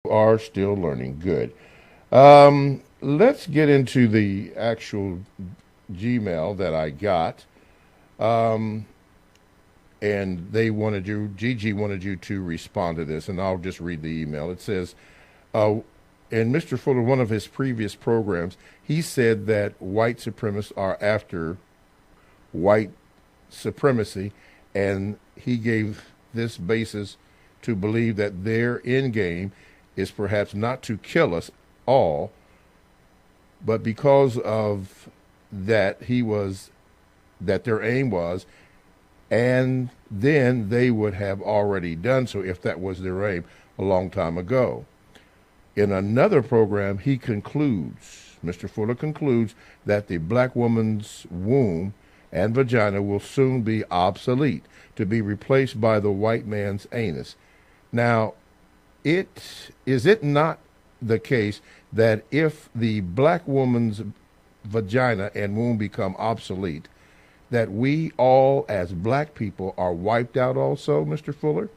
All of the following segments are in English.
Are still learning. Good. Let's get into the actual Gmail that I got. Um, and Gigi wanted you to respond to this, and I'll just read the email. It says, uh, in Mr. Fuller, one of his previous programs, he said that white supremacists are after white supremacy, and he gave this basis to believe that their end game is perhaps not to kill us all, but because of that that their aim was, and then they would have already done so if that was their aim a long time ago. In another program, Mr. Fuller concludes that the black woman's womb and vagina will soon be obsolete, to be replaced by the white man's anus. Now, is it not the case that if the black woman's vagina and womb become obsolete, that we all as black people are wiped out also, Mr. Fuller?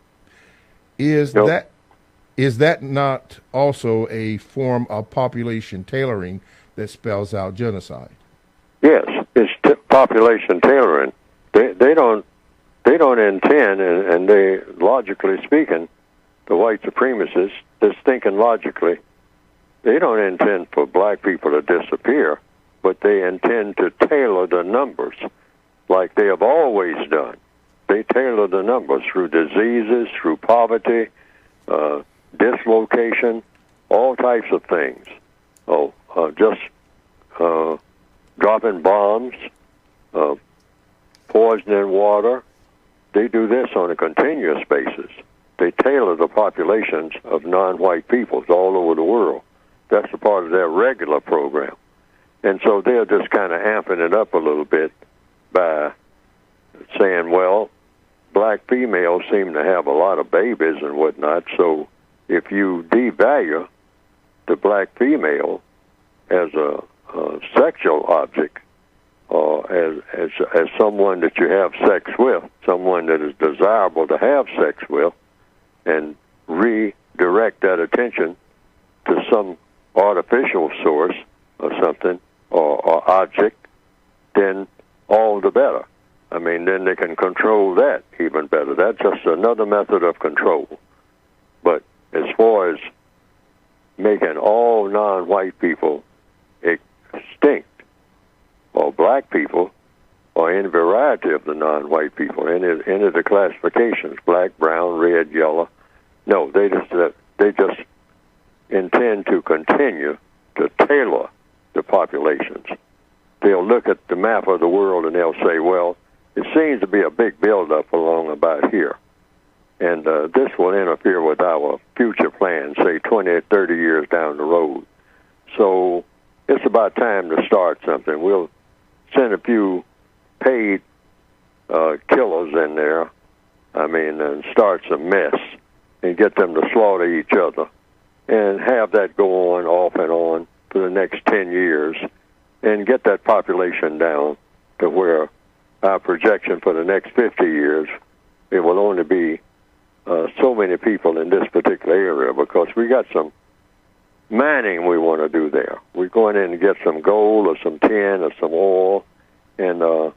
Is Nope. that is that not also a form of population tailoring that spells out genocide? Yes, it's population tailoring. They don't intend, and they, logically speaking, the white supremacists, just thinking logically, they don't intend for black people to disappear, but they intend to tailor the numbers like they have always done. They tailor the numbers through diseases, through poverty, dislocation, all types of things. Just dropping bombs, poisoning water. They do this on a continuous basis. They tailor the populations of non-white peoples all over the world. That's a part of their regular program. And so they're just kind of amping it up a little bit by saying, well, black females seem to have a lot of babies and whatnot, so if you devalue the black female as a sexual object, or as someone that you have sex with, someone that is desirable to have sex with, and redirect that attention to some artificial source or something or object, then all the better. I mean, then they can control that even better. That's just another method of control. But as far as making all non-white people extinct, or black people, or any variety of the non-white people, any of the classifications, black, brown, red, yellow, no, they just intend to continue to tailor the populations. They'll look at the map of the world and they'll say, well, it seems to be a big buildup along about here. And this will interfere with our future plans, say 20 or 30 years down the road. So it's about time to start something. We'll send a few paid killers in there, and start some mess and get them to slaughter each other and have that go on off and on for the next 10 years and get that population down to where our projection for the next 50 years, it will only be so many people in this particular area, because we got some mining we want to do there. We're going in to get some gold or some tin or some oil, and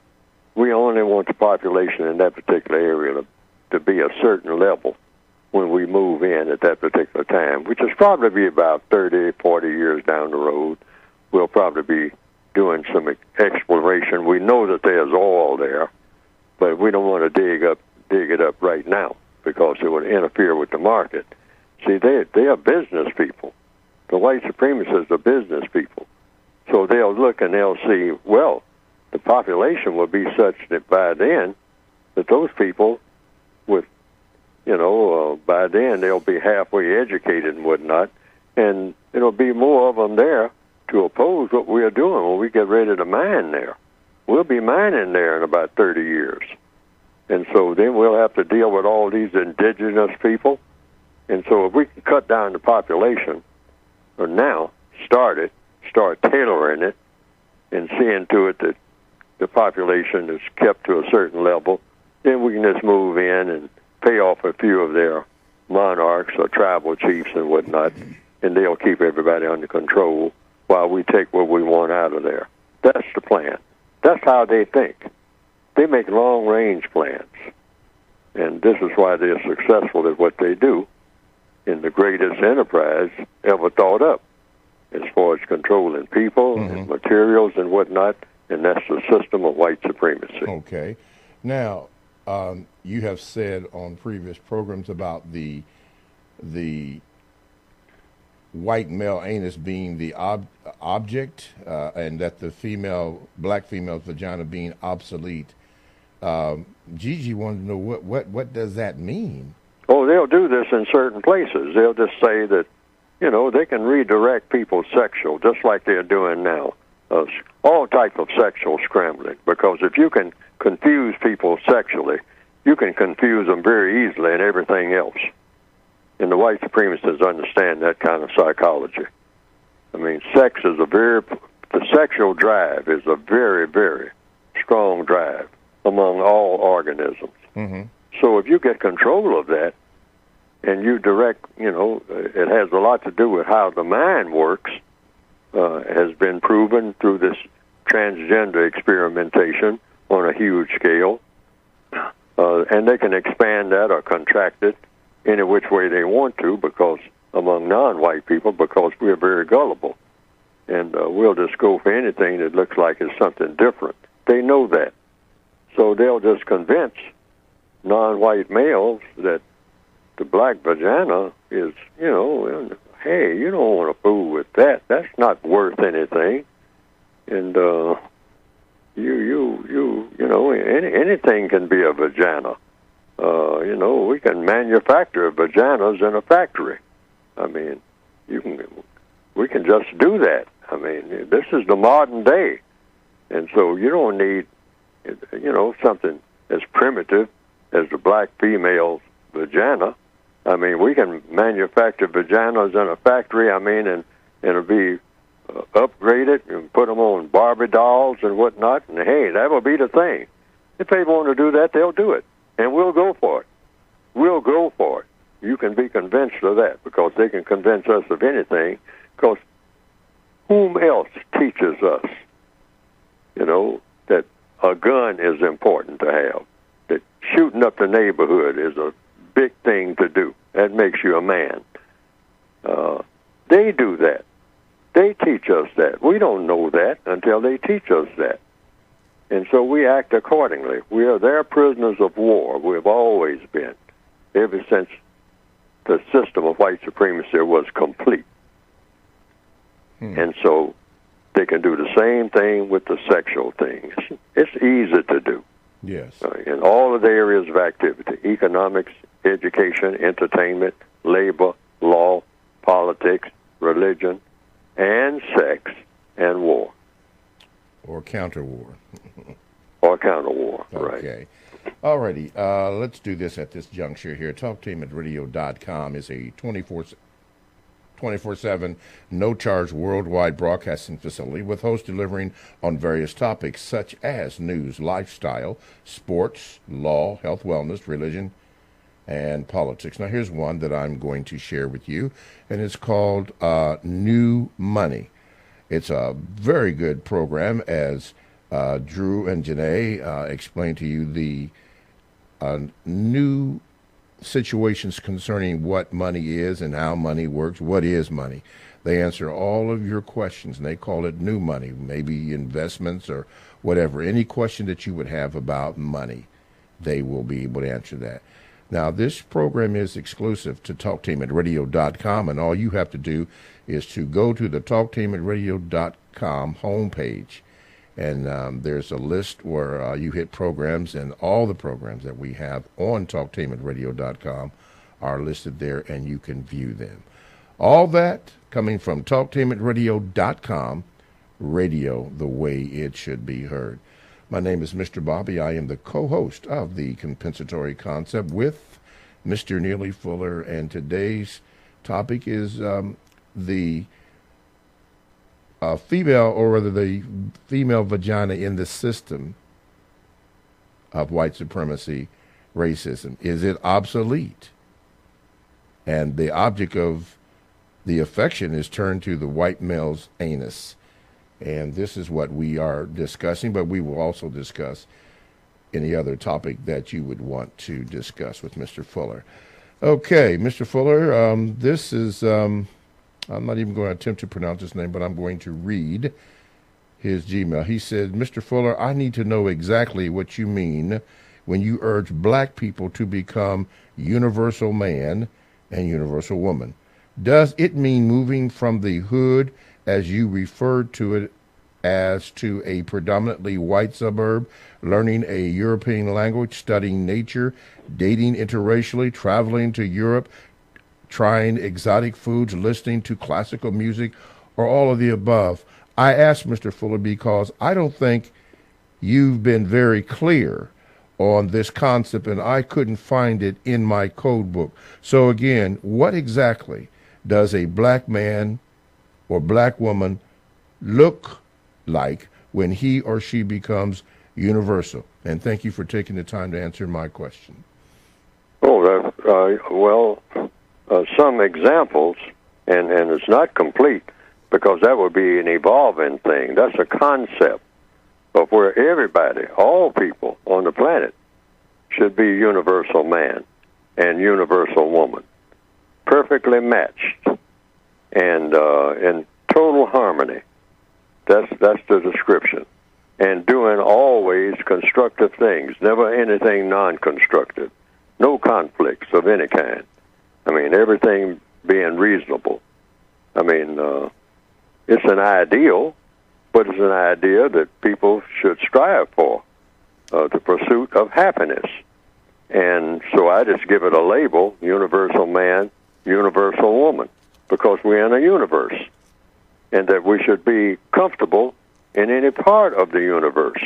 we only want the population in that particular area to be a certain level when we move in at that particular time, which is probably be about 30, 40 years down the road. We'll probably be doing some exploration. We know that there's oil there, but we don't want to dig it up right now because it would interfere with the market. See, they are business people. The white supremacists are business people. So they'll look and they'll see, well, the population will be such that by then, that those people with, by then they'll be halfway educated and whatnot, and it'll be more of them there to oppose what we're doing when we get ready to mine there. We'll be mining there in about 30 years. And so then we'll have to deal with all these indigenous people. And so if we can cut down the population, or now start tailoring it, and seeing to it that the population is kept to a certain level, then we can just move in and pay off a few of their monarchs or tribal chiefs and whatnot, and they'll keep everybody under control while we take what we want out of there. That's the plan. That's how they think. They make long-range plans, and this is why they're successful at what they do in the greatest enterprise ever thought up, as far as controlling people and materials and whatnot, and that's the system of white supremacy. Okay. Now, you have said on previous programs about the white male anus being the object, and that the black female's vagina being obsolete. Gigi wanted to know what does that mean? Oh, they'll do this in certain places. They'll just say that, they can redirect people's sexual, just like they're doing now. All type of sexual scrambling, because if you can confuse people sexually, you can confuse them very easily in everything else. And the white supremacists understand that kind of psychology. I mean, the sexual drive is a very, very strong drive among all organisms. Mm-hmm. So if you get control of that, and you direct, it has a lot to do with how the mind works, has been proven through this transgender experimentation on a huge scale. And they can expand that or contract it any which way they want to, because among non-white people, because we're very gullible. And we'll just go for anything that looks like it's something different. They know that. So they'll just convince non-white males that the black vagina is, hey, you don't want to fool with that. That's not worth anything. And anything can be a vagina. We can manufacture vaginas in a factory. I mean, we can just do that. I mean, this is the modern day. And so you don't need, something as primitive as the black female's vagina. I mean, we can manufacture vaginas in a factory, and it'll be upgraded and put them on Barbie dolls and whatnot, and hey, that'll be the thing. If they want to do that, they'll do it, and we'll go for it. We'll go for it. You can be convinced of that, because they can convince us of anything, because whom else teaches us, that a gun is important to have, that shooting up the neighborhood is a big thing to do. That makes you a man. They do that. They teach us that. We don't know that until they teach us that. And so we act accordingly. We are their prisoners of war. We've always been, ever since the system of white supremacy was complete. And so they can do the same thing with the sexual things. It's easy to do. Yes. In all of the areas of activity: economics, education, entertainment, labor, law, politics, religion, and sex, and war. Or counter-war. Or counter-war, right. Okay. All righty. Let's do this at this juncture here. TalkTeamRadio.com is a 24/7, no-charge worldwide broadcasting facility with hosts delivering on various topics such as news, lifestyle, sports, law, health, wellness, religion, and politics. Now, here's one that I'm going to share with you, and it's called New Money. It's a very good program, as Drew and Janae explain to you the new situations concerning what money is and how money works. What is money? They answer all of your questions, and they call it New Money, maybe investments or whatever. Any question that you would have about money, they will be able to answer that. Now, this program is exclusive to TalkTeamRadio.com, and all you have to do is to go to the TalkTeamRadio.com homepage, and there's a list where you hit programs, and all the programs that we have on TalkTeamRadio.com are listed there, and you can view them. All that coming from TalkTeamRadio.com, radio the way it should be heard. My name is Mr. Bobby. I am the co-host of the Compensatory Concept with Mr. Neely Fuller, and today's topic is the female, or rather the female vagina in the system of white supremacy, racism. Is it obsolete? and the object of the affection is turned to the white male's anus. And this is what we are discussing, but we will also discuss any other topic that you would want to discuss with Mr. Fuller. Okay, Mr. Fuller, this is, I'm not even going to attempt to pronounce his name, but I'm going to read his Gmail. He said, Mr. Fuller, I need to know exactly what you mean when you urge black people to become universal man and universal woman. Does it mean moving from the hood, as you referred to it, as to a predominantly white suburb, learning a European language, studying nature, dating interracially, traveling to Europe, trying exotic foods, listening to classical music, or all of the above? I asked Mr. Fuller because I don't think you've been very clear on this concept, and I couldn't find it in my code book. So again, what exactly does a black man or black woman look like when he or she becomes universal? And thank you for taking the time to answer my question. Some examples, and it's not complete, because that would be an evolving thing. That's a concept of where everybody, all people on the planet, should be universal man and universal woman, perfectly matched and in total harmony. That's the description. And doing always constructive things, never anything non-constructive. No conflicts of any kind. I mean, everything being reasonable. I mean, it's an ideal, but it's an idea that people should strive for, the pursuit of happiness. And so I just give it a label, universal man, universal woman, because we're in a universe, and that we should be comfortable in any part of the universe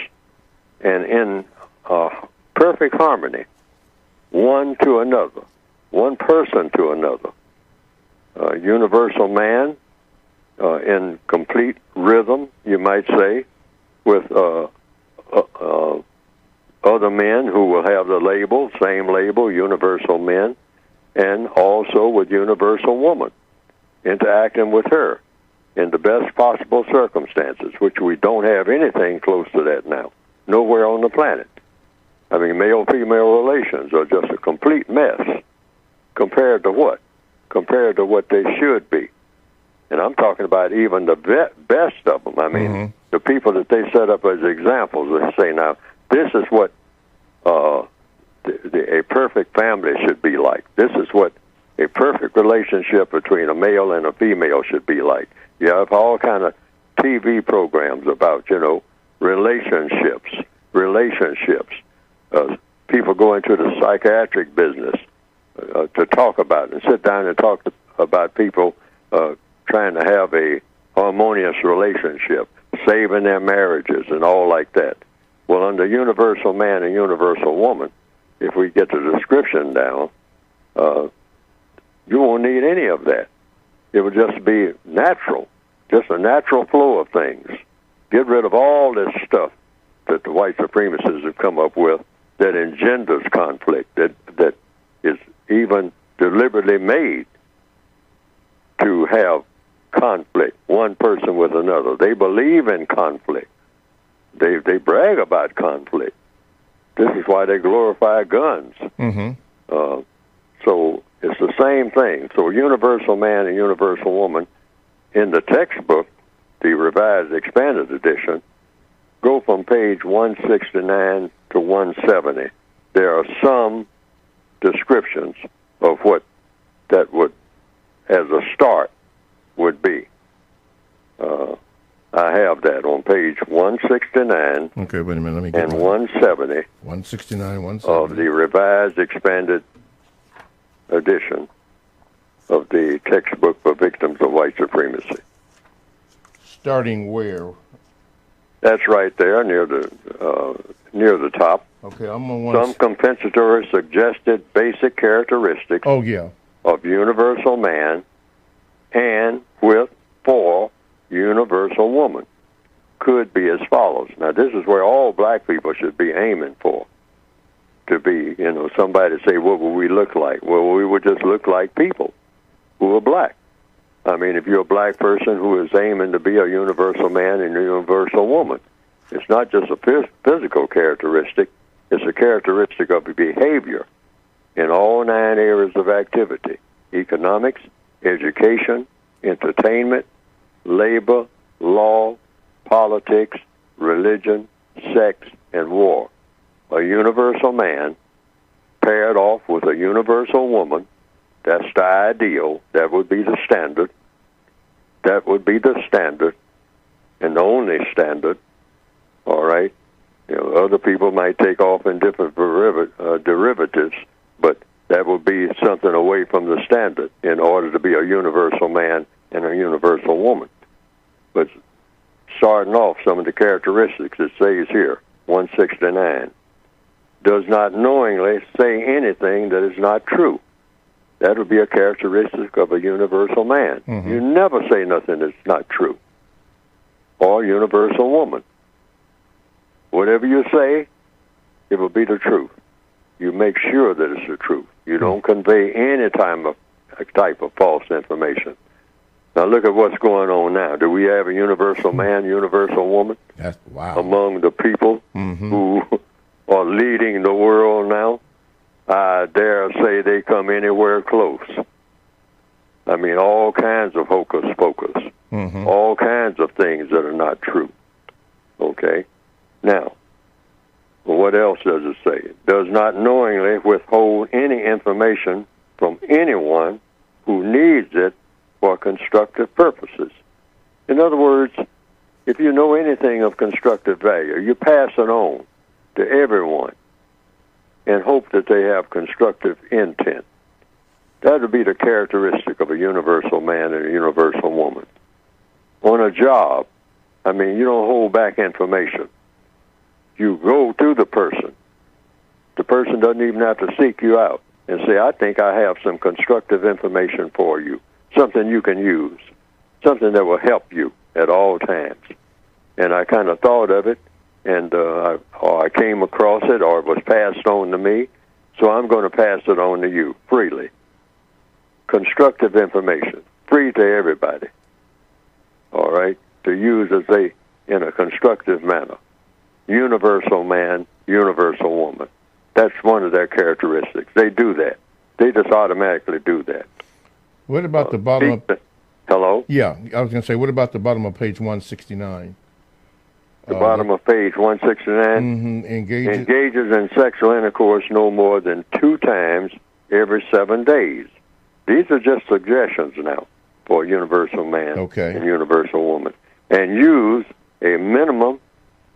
and in perfect harmony, one to another, one person to another. Universal man in complete rhythm, you might say, with other men who will have the label, same label, universal men, and also with universal woman, interacting with her in the best possible circumstances, which we don't have anything close to that now, nowhere on the planet. I mean, male-female relations are just a complete mess compared to what? Compared to what they should be. And I'm talking about even the best of them. I mean, the people that they set up as examples, they say, now, this is what a perfect family should be like. This is what a perfect relationship between a male and a female should be like. You have all kind of TV programs about, relationships. People go into the psychiatric business to talk about it and sit down and talk about people trying to have a harmonious relationship, saving their marriages and all like that. Well, under universal man and universal woman, if we get the description down, you won't need any of that. It would just be natural, just a natural flow of things. Get rid of all this stuff that the white supremacists have come up with that engenders conflict, that is even deliberately made to have conflict, one person with another. They believe in conflict. They brag about conflict. This is why they glorify guns. So it's the same thing. So universal man and universal woman, in the textbook, the Revised Expanded Edition, go from page 169 to 170. There are some descriptions of what that would, as a start, would be. I have that on page 169. Okay, wait a minute. Let me get and 170. 169, 170. Of the Revised Expanded Edition of the textbook for victims of white supremacy. Starting where? That's right there near the top. Okay, I'm on Some compensatory suggested basic characteristics. Oh yeah. Of universal man and for universal woman could be as follows. Now, this is where all black people should be aiming for, to be, somebody say, what would we look like? Well, we would just look like people who are black. I mean, if you're a black person who is aiming to be a universal man and a universal woman, it's not just a physical characteristic, it's a characteristic of behavior in all 9 areas of activity: economics, education, entertainment, labor, law, politics, religion, sex, and war. A universal man paired off with a universal woman, that's the ideal, that would be the standard. That would be the standard and the only standard, all right? Other people might take off in different derivatives, but that would be something away from the standard in order to be a universal man and a universal woman. But starting off, some of the characteristics it says here, 169, does not knowingly say anything that is not true. That would be a characteristic of a universal man. Mm-hmm. You never say nothing that's not true. Or universal woman. Whatever you say, it will be the truth. You make sure that it's the truth. You don't convey any type of false information. Now look at what's going on now. Do we have a universal man, universal woman? Wow. Among the people who are leading the world now? I dare say they come anywhere close. I mean, all kinds of hocus pocus, all kinds of things that are not true. Okay? Now, what else does it say? It does not knowingly withhold any information from anyone who needs it for constructive purposes. In other words, if you know anything of constructive value, you pass it on to everyone and hope that they have constructive intent. That would be the characteristic of a universal man and a universal woman. On a job, I mean, you don't hold back information. You go to the person. The person doesn't even have to seek you out and say, I think I have some constructive information for you, something you can use, something that will help you at all times. And I kind of thought of it, and I came across it, or it was passed on to me, so I'm going to pass it on to you freely. Constructive information, free to everybody, all right, to use in a constructive manner. Universal man, universal woman. That's one of their characteristics. They do that. They just automatically do that. What about the bottom of... Hello? Yeah, I was going to say, what about the bottom of page 169? The bottom of page 169? Engages in sexual intercourse no more than 2 times every 7 days. These are just suggestions now for a universal man and universal woman. And use a minimum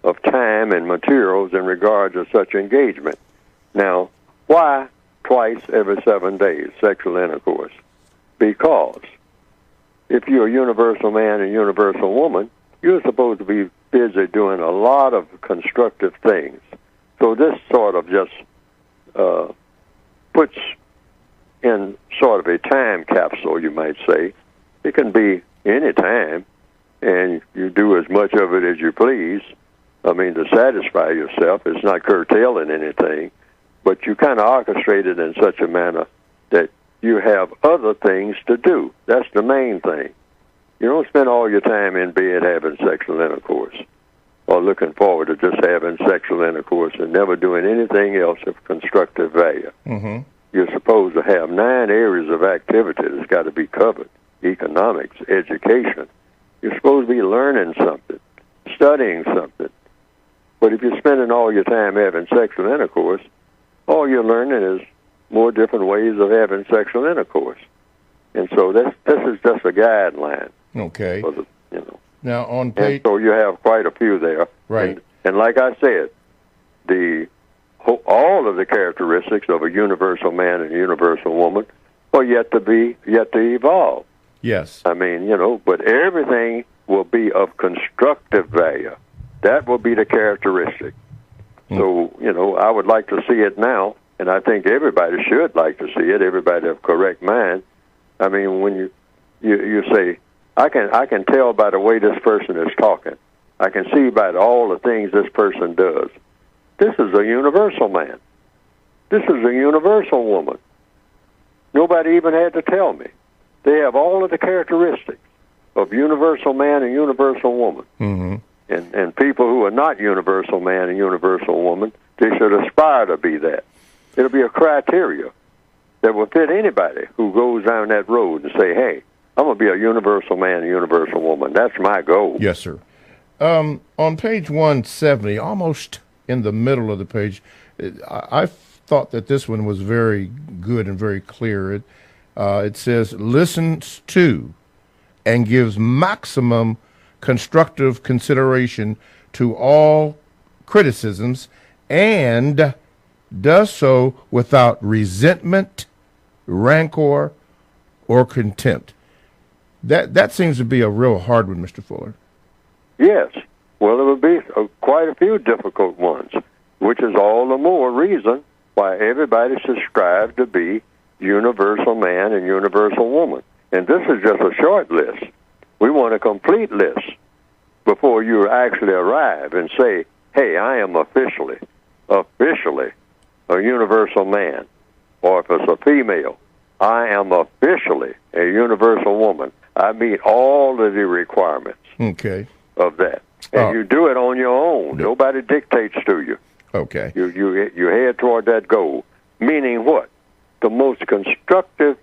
of time and materials in regard to such engagement. Now, why twice every 7 days, sexual intercourse? Because if you're a universal man and universal woman, you're supposed to be busy doing a lot of constructive things. So this sort of just puts in sort of a time capsule, you might say. It can be any time, and you do as much of it as you please. I mean, to satisfy yourself. It's not curtailing anything, but you kind of orchestrate it in such a manner that you have other things to do. That's the main thing. You don't spend all your time in bed having sexual intercourse or looking forward to just having sexual intercourse and never doing anything else of constructive value. You're supposed to have 9 areas of activity that's got to be covered. Economics, education. You're supposed to be learning something, studying something. But if you're spending all your time having sexual intercourse, all you're learning is more different ways of having sexual intercourse. And so this is just a guideline. Okay. For the, Now on page... And so you have quite a few there. Right. And like I said, all of the characteristics of a universal man and a universal woman are yet to evolve. Yes. I mean, but everything will be of constructive value. That will be the characteristic. So, I would like to see it now, and I think everybody should like to see it, everybody of correct mind. I mean, when you say, I can tell by the way this person is talking. I can see by all the things this person does. This is a universal man. This is a universal woman. Nobody even had to tell me. They have all of the characteristics of universal man and universal woman. Mm-hmm. And people who are not universal man and universal woman, they should aspire to be that. It'll be a criteria that will fit anybody who goes down that road and say, hey, I'm going to be a universal man and universal woman. That's my goal. Yes, sir. On page 170, almost in the middle of the page, I thought that this one was very good and very clear. It says, listens to and gives maximum constructive consideration to all criticisms and does so without resentment, rancor, or contempt. That seems to be a real hard one, Mr. Fuller. Yes. Well, there will be quite a few difficult ones, which is all the more reason why everybody should strive to be universal man and universal woman. And this is just a short list. We want a complete list before you actually arrive and say, hey, I am officially a universal man. Or if it's a female, I am officially a universal woman. I meet all of the requirements of that. And you do it on your own. Nobody dictates to you. Okay. You head toward that goal. Meaning what? The most constructive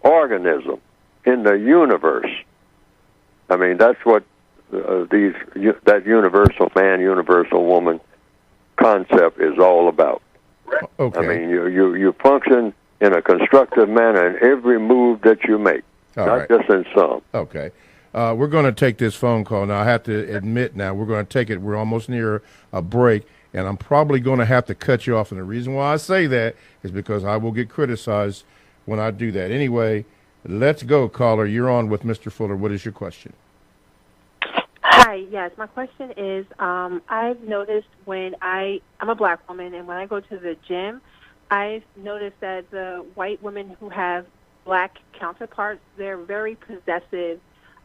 organism in the universe. I mean, that's what that universal man, universal woman concept is all about. Okay. I mean, you function in a constructive manner in every move that you make, not just in some. Okay. We're going to take this phone call now. I have to admit now, we're going to take it. We're almost near a break, and I'm probably going to have to cut you off. And the reason why I say that is because I will get criticized when I do that. Anyway, let's go, caller. You're on with Mr. Fuller. What is your question? Hi, yes. My question is, I've noticed when I'm a black woman, and when I go to the gym, I've noticed that the white women who have black counterparts, they're very possessive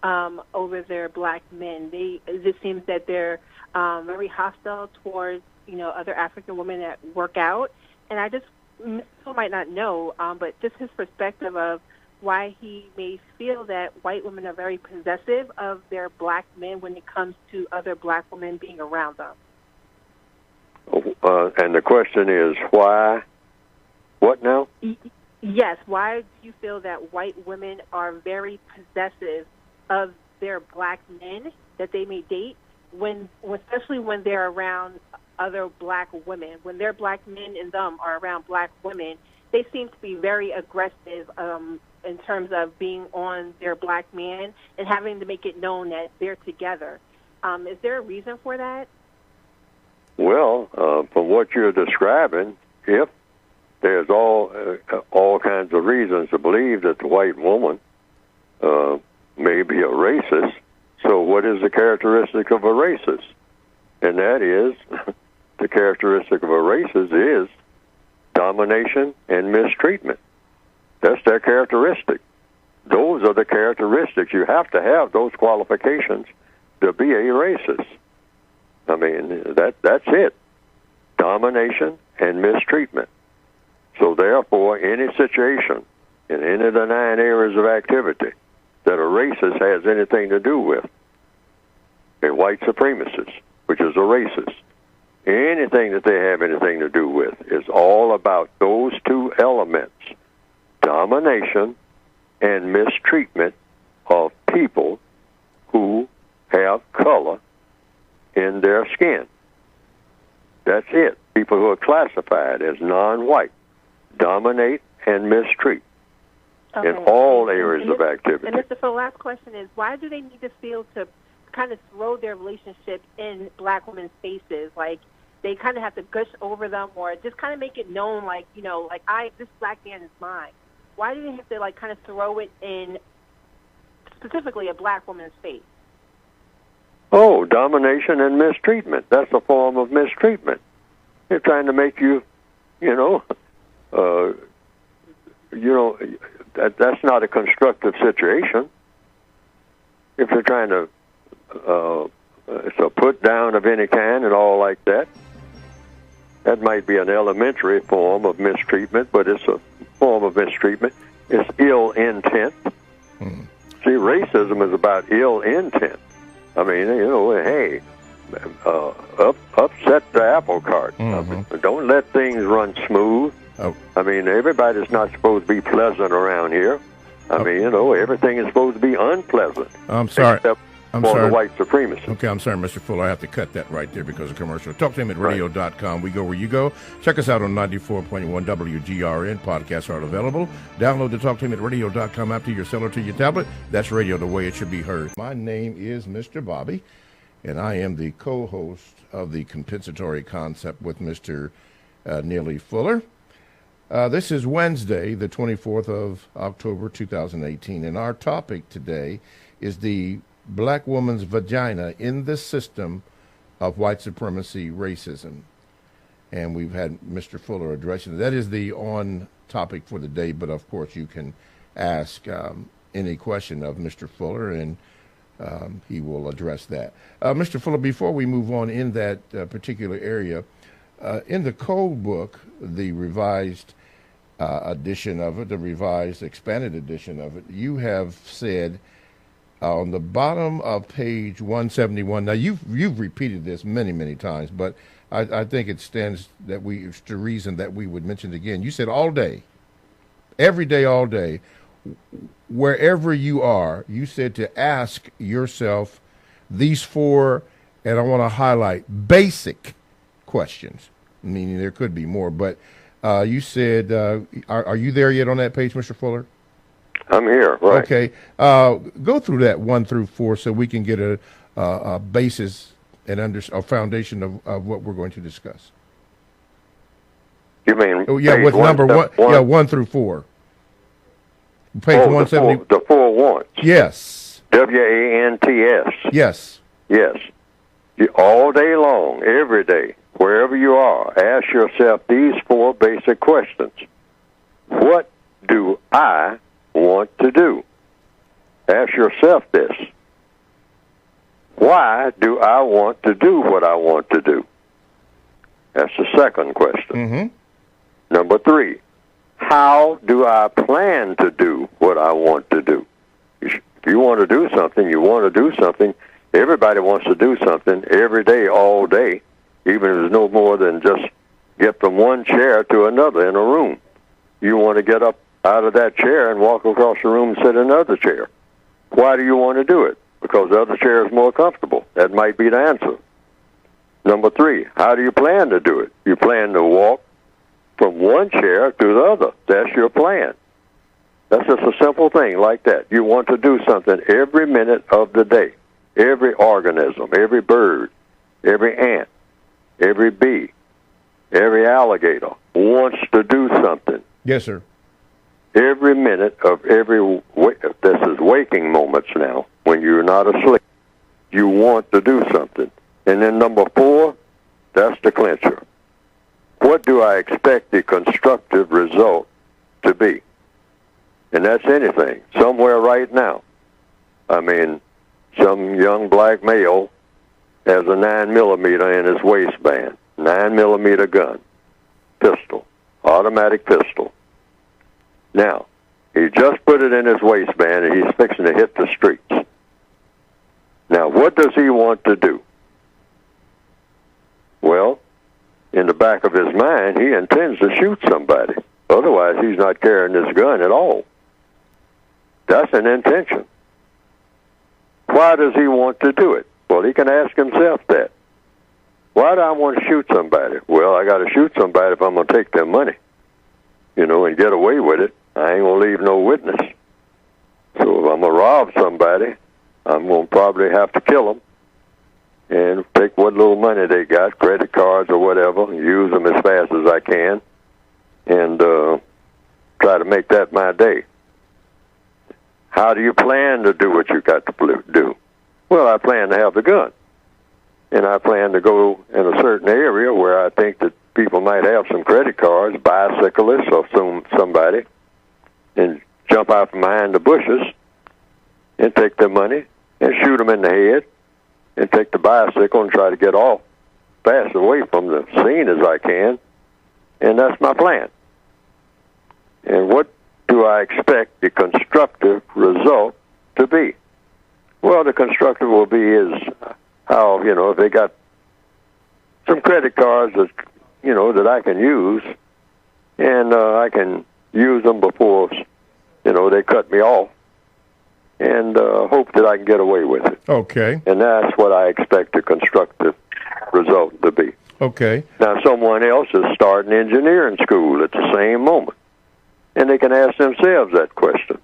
over their black men. It just seems that they're very hostile towards, other African women that work out. And I just, people might not know, but just his perspective of why he may feel that white women are very possessive of their black men when it comes to other black women being around them. And the question is why? What now? Yes. Why do you feel that white women are very possessive of their black men that they may date, especially when they're around other black women? When their black men and them are around black women, they seem to be very aggressive in terms of being on their black man and having to make it known that they're together. Is there a reason for that? Well, from what you're describing, if there's all kinds of reasons to believe that the white woman may be a racist, so what is the characteristic of a racist? And that is, the characteristic of a racist is domination and mistreatment. That's their characteristic. Those are the characteristics. You have to have those qualifications to be a racist. I mean, that's it. Domination and mistreatment. So therefore, any situation in any of the 9 areas of activity that a racist has anything to do with, a white supremacist, which is a racist, anything that they have anything to do with is all about those 2 elements, domination and mistreatment of people who have color in their skin. That's it. People who are classified as non-white dominate and mistreat in all areas of activity. And Mr. Phil, last question is, why do they need to feel to kind of throw their relationship in black women's faces? Like, they kind of have to gush over them or just kind of make it known, like, this black man is mine. Why do they have to, kind of throw it in specifically a black woman's face? Oh, domination and mistreatment. That's a form of mistreatment. They're trying to make you, that's not a constructive situation. If they're trying to, it's a put down of any kind and all like that. That might be an elementary form of mistreatment, but it's a form of mistreatment. It's ill intent. See, racism is about ill intent. I mean, hey, upset the apple cart. I mean, don't let things run smooth. I mean, everybody's not supposed to be pleasant around here. I mean, everything is supposed to be unpleasant. I'm sorry. Except for the white supremacy. Okay, I'm sorry, Mr. Fuller. I have to cut that right there because of commercial. Talk to him at radio.com. We go where you go. Check us out on 94.1 WGRN. Podcasts are available. Download the Talk to him at radio.com app to your cell or to your tablet. That's radio the way it should be heard. My name is Mr. Bobby, and I am the co-host of the Compensatory Concept with Mr. Neely Fuller. This is Wednesday, the 24th of October, 2018, and our topic today is the black woman's vagina in the system of white supremacy racism. And we've had Mr. Fuller addressing it. That is the on topic for the day, but of course you can ask any question of Mr. Fuller, and he will address that. Mr. Fuller, before we move on in that particular area, in the code book, the revised edition of it, the revised expanded edition of it, you have said on the bottom of page 171. Now you've repeated this many times, but I think it stands that it's the reason that we would mention it again. You said all day, every day, all day, wherever you are. You said to ask yourself these four, and I want to highlight basic questions. Meaning there could be more, but you said, are you there yet on that page, Mr. Fuller? I'm here, right. Okay. Go through that 1 through 4 so we can get a basis and a foundation of what we're going to discuss. You mean? Oh, yeah, with number 1? Yeah, 1 through 4. Page 170. The four wants. Yes. WANTS. Yes. Yes. All day long, every day, wherever you are, ask yourself these four basic questions. What do I want to do? Ask yourself this. Why do I want to do what I want to do? That's the second question. Number 3, how do I plan to do what I want to do? If you want to do something, you want to do something. Everybody wants to do something every day, all day, even if it's no more than just get from one chair to another in a room. You want to get up out of that chair and walk across the room and sit in another chair. Why do you want to do it? Because the other chair is more comfortable. That might be the answer. Number 3, how do you plan to do it? You plan to walk from one chair to the other. That's your plan. That's just a simple thing like that. You want to do something every minute of the day. Every organism, every bird, every ant, every bee, every alligator wants to do something. Yes, sir. Every minute of this is waking moments now, when you're not asleep, you want to do something. And then number 4, that's the clincher. What do I expect the constructive result to be? And that's anything, somewhere right now. I mean, some young black male has a 9mm in his waistband, 9mm gun, pistol, automatic pistol. Now, he just put it in his waistband and he's fixing to hit the streets. Now, what does he want to do? Well, in the back of his mind, he intends to shoot somebody. Otherwise, he's not carrying this gun at all. That's an intention. Why does he want to do it? Well, he can ask himself that. Why do I want to shoot somebody? Well, I got to shoot somebody if I'm going to take their money, and get away with it. I ain't going to leave no witness. So if I'm going to rob somebody, I'm going to probably have to kill them and take what little money they got, credit cards or whatever, use them as fast as I can, and try to make that my day. How do you plan to do what you got to do? Well, I plan to have the gun, and I plan to go in a certain area where I think that people might have some credit cards, bicyclists or somebody, and jump out from behind the bushes and take their money and shoot them in the head and take the bicycle and try to get off fast away from the scene as I can, and that's my plan. And what do I expect the constructive result to be? Well, the constructive will be is how, if they got some credit cards that, that I can use, and I can use them before, they cut me off, and hope that I can get away with it. Okay. And that's what I expect the constructive result to be. Okay. Now, someone else is starting engineering school at the same moment, and they can ask themselves that question.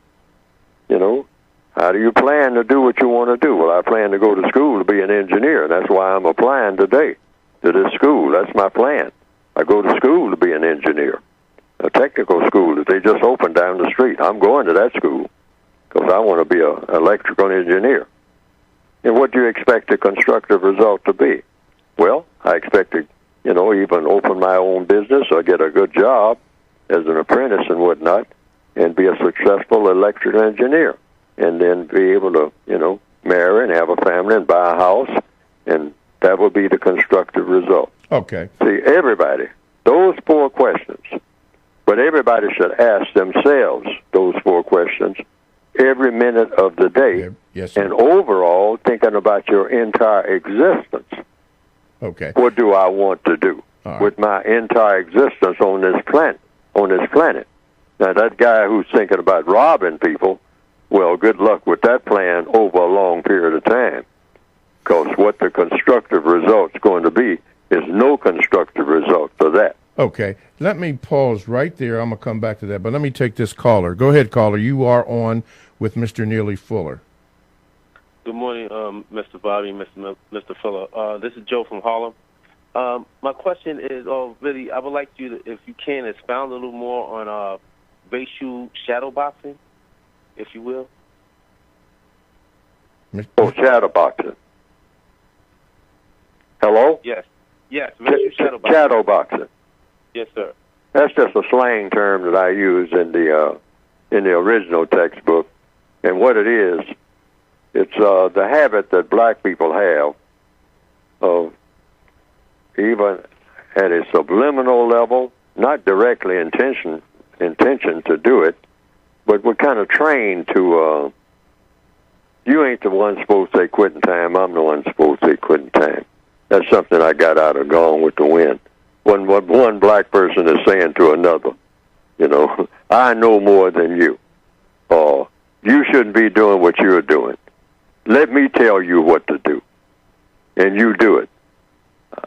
How do you plan to do what you want to do? Well, I plan to go to school to be an engineer. That's why I'm applying today to this school. That's my plan. I go to school to be an engineer. A technical school that they just opened down the street. I'm going to that school because I want to be an electrical engineer. And what do you expect the constructive result to be? Well, I expect to, even open my own business or get a good job as an apprentice and whatnot and be a successful electrical engineer. And then be able to, marry and have a family and buy a house, and that will be the constructive result. Okay. See, everybody, those 4 questions, but everybody should ask themselves those 4 questions every minute of the day, yes, sir. and overall thinking about your entire existence. Okay. What do I want to do with my entire existence on this planet? Now, that guy who's thinking about robbing people, well, good luck with that plan over a long period of time, because what the constructive result's going to be is no constructive result for that. Okay. Let me pause right there. I'm going to come back to that, but let me take this caller. Go ahead, caller. You are on with Mr. Neely Fuller. Good morning, Mr. Bobby, Mr. Fuller. This is Joe from Harlem. My question is, really, I would like you to, if you can, expound a little more on racial shadow boxing, if you will. Shadow boxing. Hello? Yes, racial shadow boxing. Shadow boxing. Yes, sir. That's just a slang term that I use in the original textbook. And what it is, it's the habit that black people have of, even at a subliminal level, not directly intention to do it, but we're kind of trained to, you ain't the one supposed to say quitting time, I'm the one supposed to say quitting time. That's something I got out of Gone with the Wind. When what one black person is saying to another, I know more than you, or you shouldn't be doing what you're doing. Let me tell you what to do, and you do it.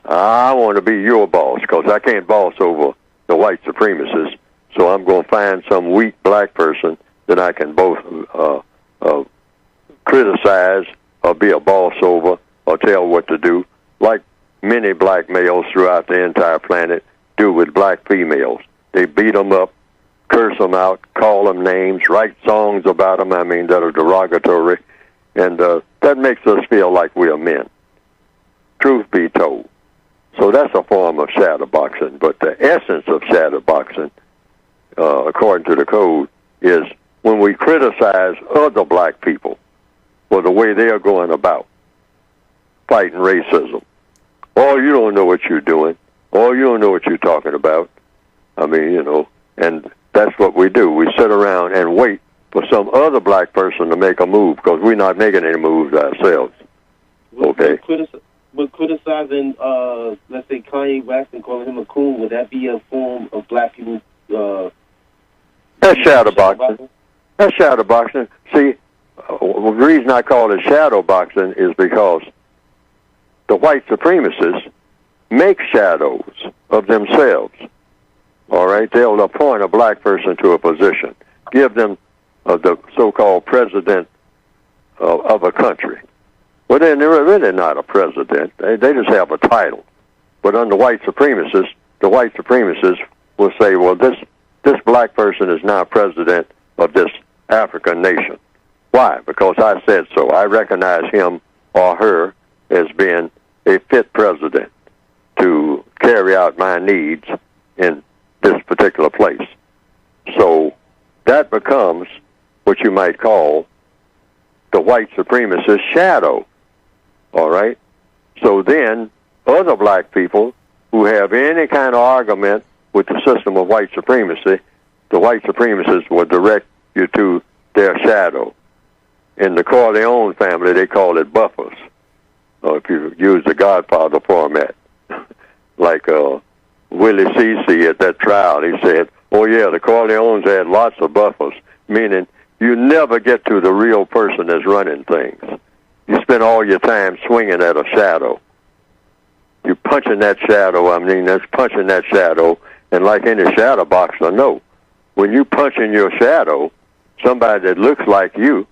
I want to be your boss because I can't boss over the white supremacists, so I'm going to find some weak black person that I can both criticize or be a boss over or tell what to do, like many black males throughout the entire planet do with black females. They beat them up, curse them out, call them names, write songs about them, that are derogatory, and that makes us feel like we are men. Truth be told. So that's a form of shadow boxing, but the essence of shadow boxing, according to the code, is when we criticize other black people for the way they are going about fighting racism. Oh, you don't know what you're doing. Oh, you don't know what you're talking about. And that's what we do. We sit around and wait for some other black person to make a move because we're not making any moves ourselves. Okay? Would criticizing, let's say, Kanye West and calling him a coon, would that be a form of black people? That's shadow boxing. That's shadow boxing. See, the reason I call it shadow boxing is because the white supremacists make shadows of themselves. All right? They'll appoint a black person to a position, give them the so-called president of a country. Well, then they're really not a president. They just have a title. But under white supremacists, the white supremacists will say, well, this black person is now president of this African nation. Why? Because I said so. I recognize him or her as being a fit president to carry out my needs in this particular place. So that becomes what you might call the white supremacist shadow. All right? So then other black people who have any kind of argument with the system of white supremacy, the white supremacists will direct you to their shadow. In the Corleone family, they call it buffers. If you use the Godfather format, like Willie Cece at that trial, he said, "Oh yeah, the Corleones had lots of buffers," meaning you never get to the real person that's running things. You spend all your time swinging at a shadow. You're punching that shadow. I mean, that's punching that shadow. And like any shadow boxer, no, when you punch in your shadow, somebody that looks like you,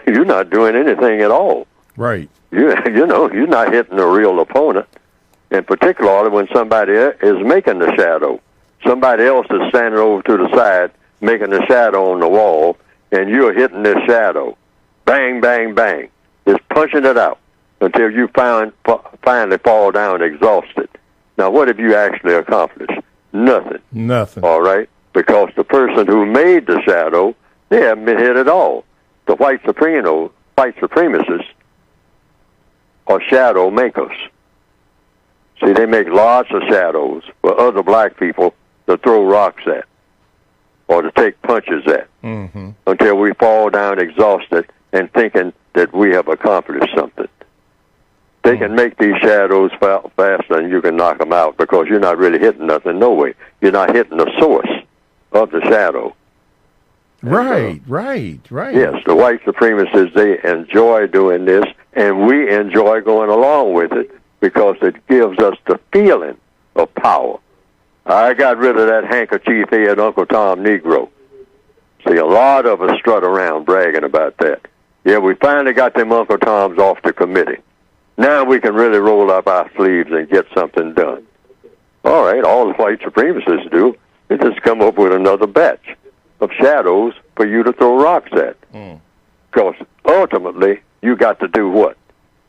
you're not doing anything at all. Right. You know, you're not hitting a real opponent. And particularly when somebody is making the shadow. Somebody else is standing over to the side making the shadow on the wall, and you're hitting this shadow. Bang, bang, bang. Just punching it out until you finally fall down exhausted. Now, what have you actually accomplished? Nothing. Nothing. All right? Because the person who made the shadow, they haven't been hit at all. The white supremacists are shadow makers. See, they make lots of shadows for other black people to throw rocks at or to take punches at until we fall down exhausted and thinking that we have accomplished something. They can make these shadows faster than you can knock them out because you're not really hitting nothing, no way. You're not hitting the source of the shadow. Right, right. Yes, the white supremacists, they enjoy doing this, and we enjoy going along with it because it gives us the feeling of power. I got rid of that handkerchief head Uncle Tom Negro. See, a lot of us strut around bragging about that. Yeah, we finally got them Uncle Toms off the committee. Now we can really roll up our sleeves and get something done. All right, all the white supremacists do is just come up with another batch of shadows for you to throw rocks at. Because ultimately, you got to do what?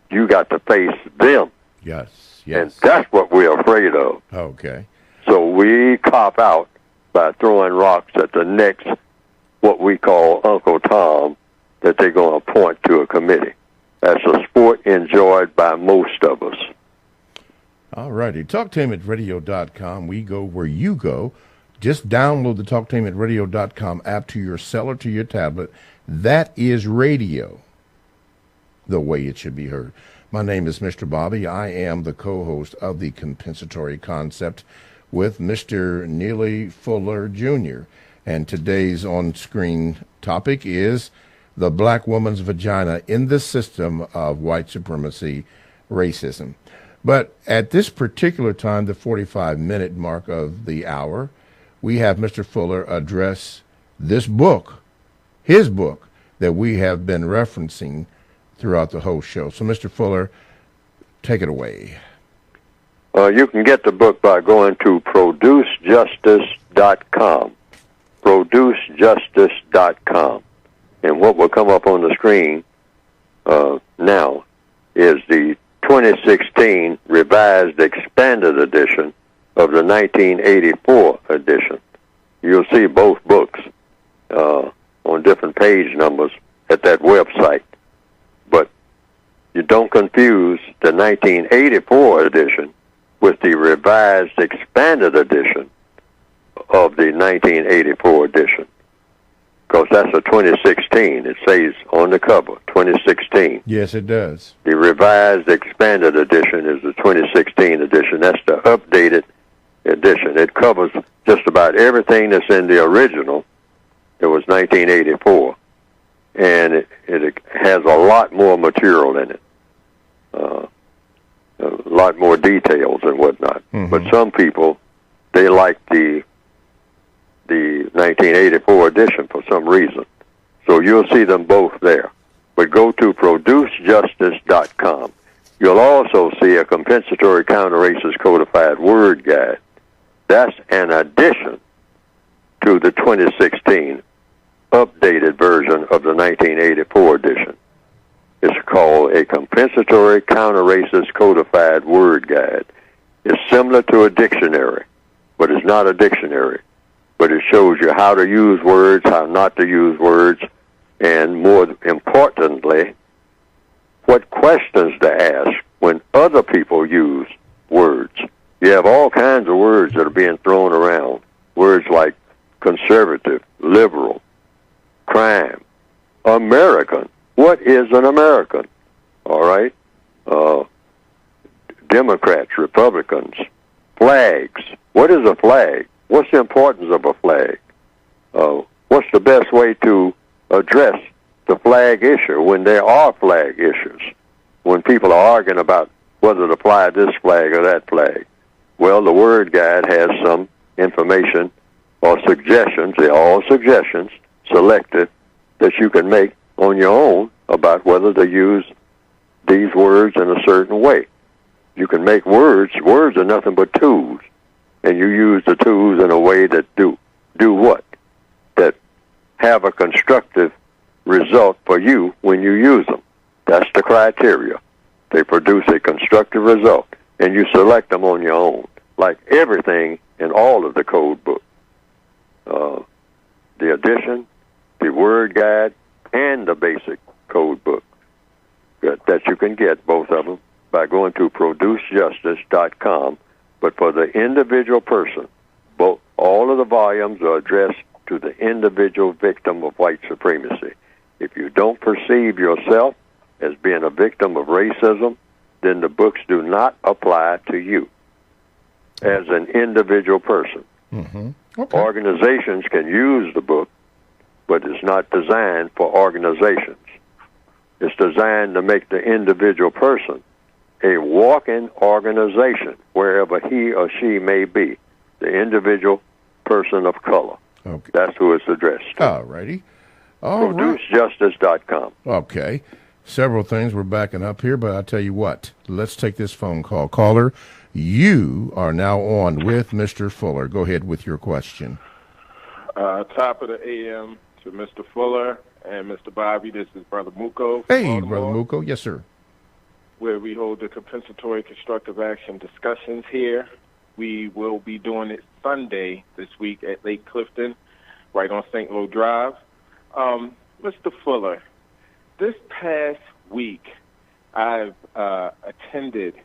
You got to face them. Yes. And that's what we're afraid of. Okay. So we cop out by throwing rocks at the next, what we call Uncle Tom, that they're going to appoint to a committee. That's a sport enjoyed by most of us. All righty. TalkTameAtRadio.com. We go where you go. Just download the TalkTameAtRadio.com app to your cell or to your tablet. That is radio, the way it should be heard. My name is Mr. Bobby. I am the co-host of the Compensatory Concept with Mr. Neely Fuller, Jr. And today's on-screen topic is the black woman's vagina in the system of white supremacy, racism. But at this particular time, the 45-minute mark of the hour, we have Mr. Fuller address this book, his book, that we have been referencing throughout the whole show. So, Mr. Fuller, take it away. You can get the book by going to producejustice.com. Producejustice.com. And what will come up on the screen now is the 2016 revised expanded edition of the 1984 edition. You'll see both books on different page numbers at that website. But you don't confuse the 1984 edition with the revised expanded edition of the 1984 edition. Because that's a 2016. It says on the cover, 2016. Yes, it does. The revised expanded edition is the 2016 edition. That's the updated edition. It covers just about everything that's in the original. It was 1984. And it has a lot more material in it. A lot more details and whatnot. But some people, they like the 1984 edition for some reason. So you'll see them both there. But go to producejustice.com. You'll also see a compensatory counter-racist codified word guide. That's an addition to the 2016 updated version of the 1984 edition. It's called a compensatory counter-racist codified word guide. It's similar to a dictionary, but it's not a dictionary. But it shows you how to use words, how not to use words, and more importantly, what questions to ask when other people use words. You have all kinds of words that are being thrown around. Words like conservative, liberal, crime, American. What is an American? All right? Democrats, Republicans, flags. What is a flag? What's the importance of a flag? What's the best way to address the flag issue when there are flag issues? When people are arguing about whether to fly this flag or that flag. Well, the word guide has some information or suggestions, they're all suggestions, selected, that you can make on your own about whether to use these words in a certain way. You can make words. Words are nothing but tools, and you use the tools in a way that do what? That have a constructive result for you when you use them. That's the criteria. They produce a constructive result, and you select them on your own, like everything in all of the code book. The addition, the word guide, and the basic code book that you can get, both of them, by going to producejustice.com. But for the individual person, all of the volumes are addressed to the individual victim of white supremacy. If you don't perceive yourself as being a victim of racism, then the books do not apply to you as an individual person. Mm-hmm. Okay. Organizations can use the book, but it's not designed for organizations. It's designed to make the individual person a walking organization wherever he or she may be, the individual person of color. Okay. That's who it's addressed to. All righty. All right. ProduceJustice.com. Okay. Several things we're backing up here, but I'll tell you what. Let's take this phone call. Caller, you are now on with Mr. Fuller. Go ahead with your question. Top of the AM to Mr. Fuller and Mr. Bobby. This is Brother Muko. Hey, Baltimore, Brother Muko. Yes, sir. where we hold the compensatory constructive action discussions here. We will be doing it Sunday this week at Lake Clifton, right on St. Louis Drive. Mr. Fuller, this past week I've attended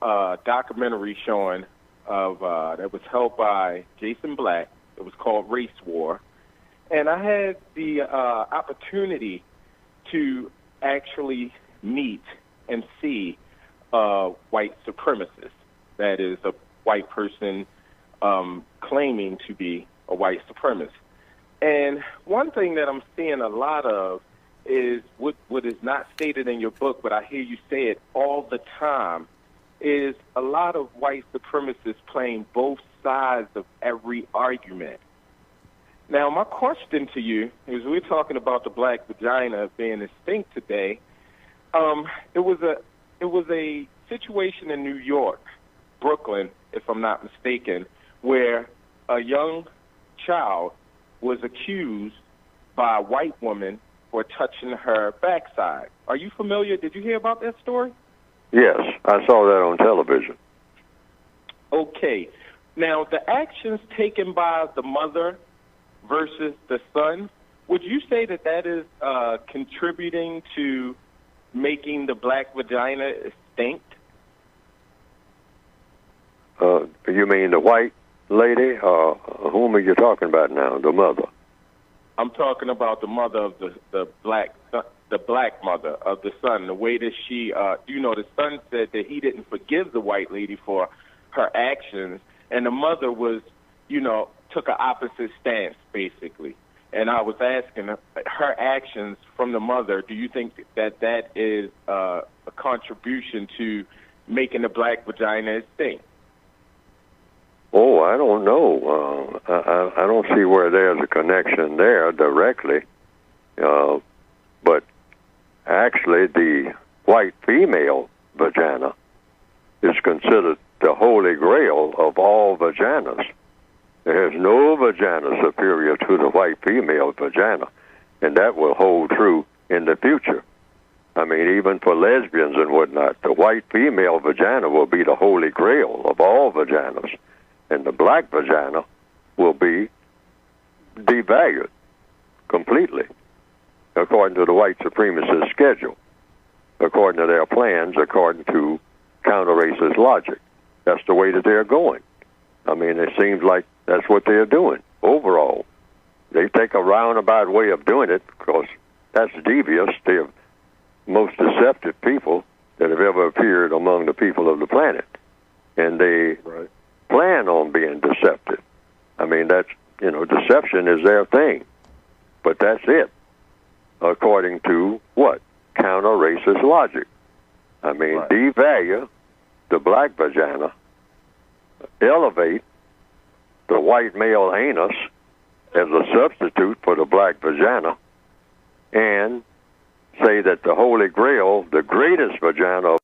a documentary showing of that was held by Jason Black. It was called Race War. And I had the opportunity to actually meet and see white supremacists. That is, a white person claiming to be a white supremacist. And one thing that I'm seeing a lot of is what is not stated in your book, but I hear you say it all the time, is a lot of white supremacists playing both sides of every argument. Now, my question to you is, we're talking about the black vagina being extinct today. It was a situation in New York, Brooklyn, if I'm not mistaken, where a young child was accused by a white woman for touching her backside. Are you familiar? Did you hear about that story? Yes, I saw that on television. Okay. Now, the actions taken by the mother versus the son, would you say that that is contributing to making the black vagina extinct? You mean the white lady? Whom are you talking about now? The mother? I'm talking about the mother of the black mother of the son. The way that she, the son said that he didn't forgive the white lady for her actions, and the mother was, took an opposite stance, basically. And I was asking her actions from the mother, do you think that that is a contribution to making the black vagina extinct? Oh, I don't know. I don't see where there's a connection there directly. But actually, the white female vagina is considered the holy grail of all vaginas. There is no vagina superior to the white female vagina, and that will hold true in the future. I mean, even for lesbians and whatnot, the white female vagina will be the holy grail of all vaginas, and the black vagina will be devalued completely, according to the white supremacist schedule. according to their plans, according to counter-racist logic. That's the way that they're going. I mean, it seems like that's what they're doing overall. They take a roundabout way of doing it because that's devious. They're most deceptive people that have ever appeared among the people of the planet. And they plan on being deceptive. I mean, that's, deception is their thing. But that's it, according to what? Counter-racist logic. I mean, devalue the black vagina, elevate the white male anus as a substitute for the black vagina, and say that the Holy Grail, the greatest vagina of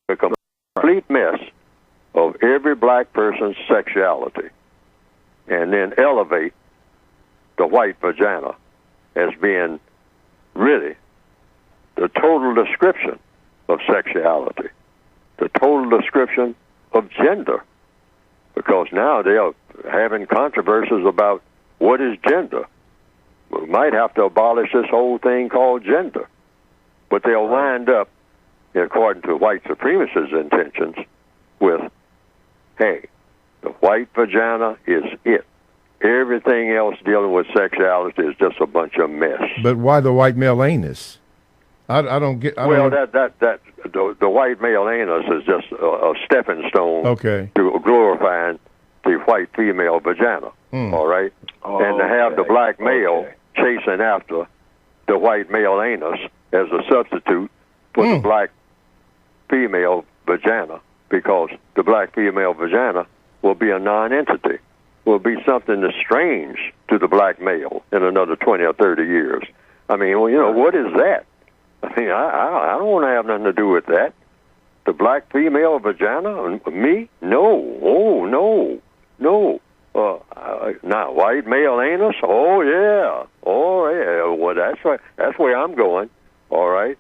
a complete mess of every black person's sexuality, and then elevate the white vagina as being really the total description of sexuality, the total description of gender, because now they are having controversies about what is gender. We might have to abolish this whole thing called gender, but they'll wind up, according to white supremacists' intentions, with, hey, the white vagina is it. Everything else dealing with sexuality is just a bunch of mess. But why the white male anus? I don't get. The white male anus is just a stepping stone to glorifying the white female vagina. All right, and to have the black male chasing after the white male anus as a substitute for the black female vagina, because the black female vagina will be a non-entity, will be something that's strange to the black male in another 20 or 30 years. I mean, what is that? I mean, I don't want to have nothing to do with that. The black female vagina? Me? No. Oh, no. No. Now, white male anus? Oh, yeah. Oh, yeah. Well, that's right. That's where I'm going. All right?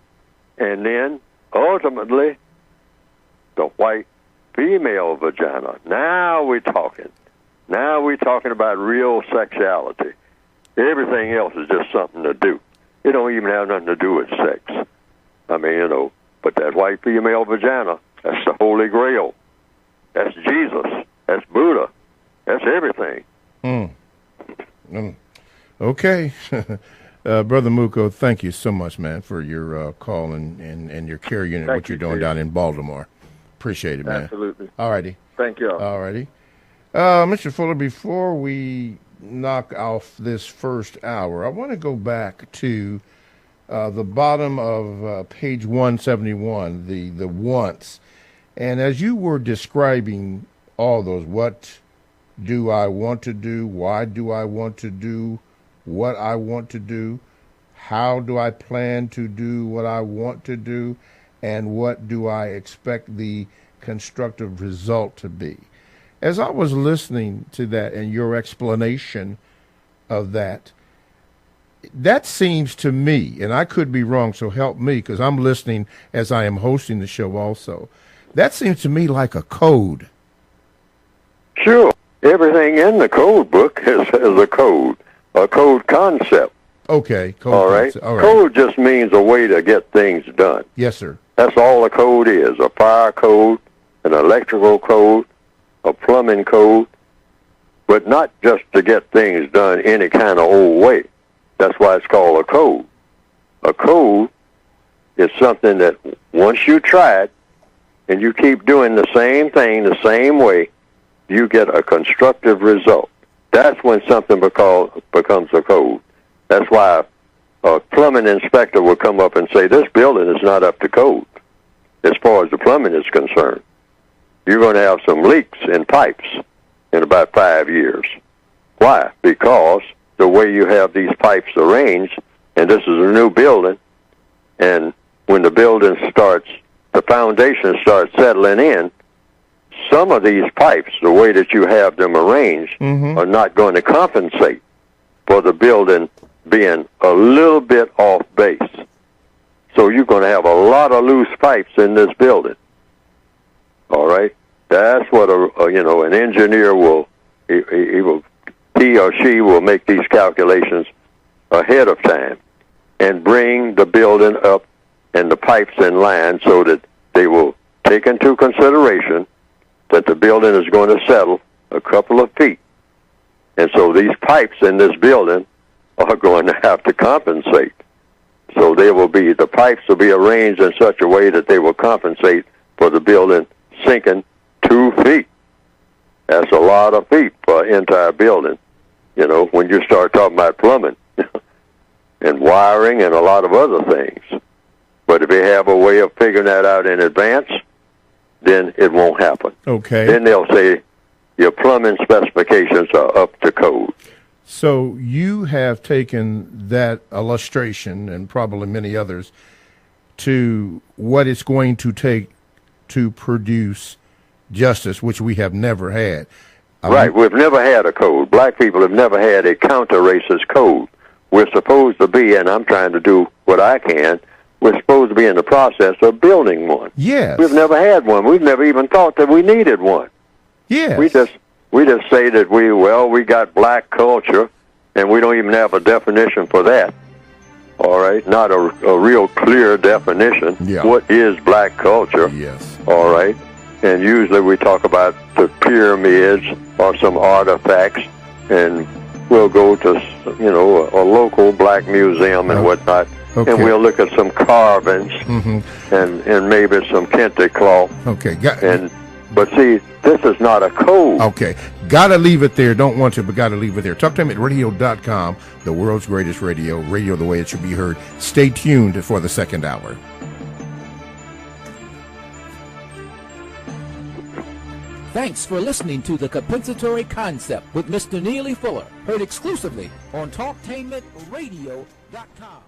And then, ultimately, the white female vagina. Now we're talking. Now we're talking about real sexuality. Everything else is just something to do. It don't even have nothing to do with sex. I mean, but that white female vagina, that's the Holy Grail. That's Jesus. That's Buddha. That's everything. Okay. Brother Muko, thank you so much, man, for your call and your care unit, what you're doing down in Baltimore. Appreciate it, man. Absolutely. All righty. Thank you. All righty. Mr. Fuller, before we knock off this first hour, I want to go back to the bottom of page 171, the wants. And as you were describing all those, what do I want to do? Why do I want to do what I want to do? How do I plan to do what I want to do? And what do I expect the constructive result to be? As I was listening to that and your explanation of that, that seems to me, and I could be wrong, so help me, because I'm listening as I am hosting the show also. That seems to me like a code. Sure. Everything in the code book is a code concept. Okay. Code all right. Concept. All right. Code just means a way to get things done. Yes, sir. That's all a code is, a fire code, an electrical code, a plumbing code, but not just to get things done any kind of old way. That's why it's called a code. A code is something that once you try it and you keep doing the same thing the same way, you get a constructive result. That's when something becomes a code. That's why a plumbing inspector will come up and say, this building is not up to code as far as the plumbing is concerned. You're going to have some leaks in pipes in about 5 years. Why? Because the way you have these pipes arranged, and this is a new building, and when the building starts, the foundation starts settling in, some of these pipes, the way that you have them arranged, are not going to compensate for the building being a little bit off base. So you're going to have a lot of loose pipes in this building. All right? That's what an engineer will, he or she will make these calculations ahead of time and bring the building up and the pipes in line so that they will take into consideration that the building is going to settle a couple of feet. And so these pipes in this building are going to have to compensate. So the pipes will be arranged in such a way that they will compensate for the building sinking 2 feet. That's a lot of feet for an entire building, when you start talking about plumbing and wiring and a lot of other things. But if they have a way of figuring that out in advance, then it won't happen. Okay. Then they'll say your plumbing specifications are up to code. So you have taken that illustration, and probably many others, to what it's going to take to produce justice, which we have never had. Right. We've never had a code. Black people have never had a counter-racist code. We're supposed to be, and I'm trying to do what I can, we're supposed to be in the process of building one. Yes. We've never had one. We've never even thought that we needed one. Yes. We just say that we got black culture, and we don't even have a definition for that. All right? Not a real clear definition. Yeah. What is black culture? Yes. All right? And usually we talk about the pyramids or some artifacts, and we'll go to, a local black museum and whatnot, and we'll look at some carvings and maybe some kente cloth. Okay. But see, this is not a code. Okay. Got to leave it there. Don't want to, but got to leave it there. TalkTimeRadio.com, the world's greatest radio the way it should be heard. Stay tuned for the second hour. Thanks for listening to The Compensatory Concept with Mr. Neely Fuller, heard exclusively on TalkTainmentRadio.com.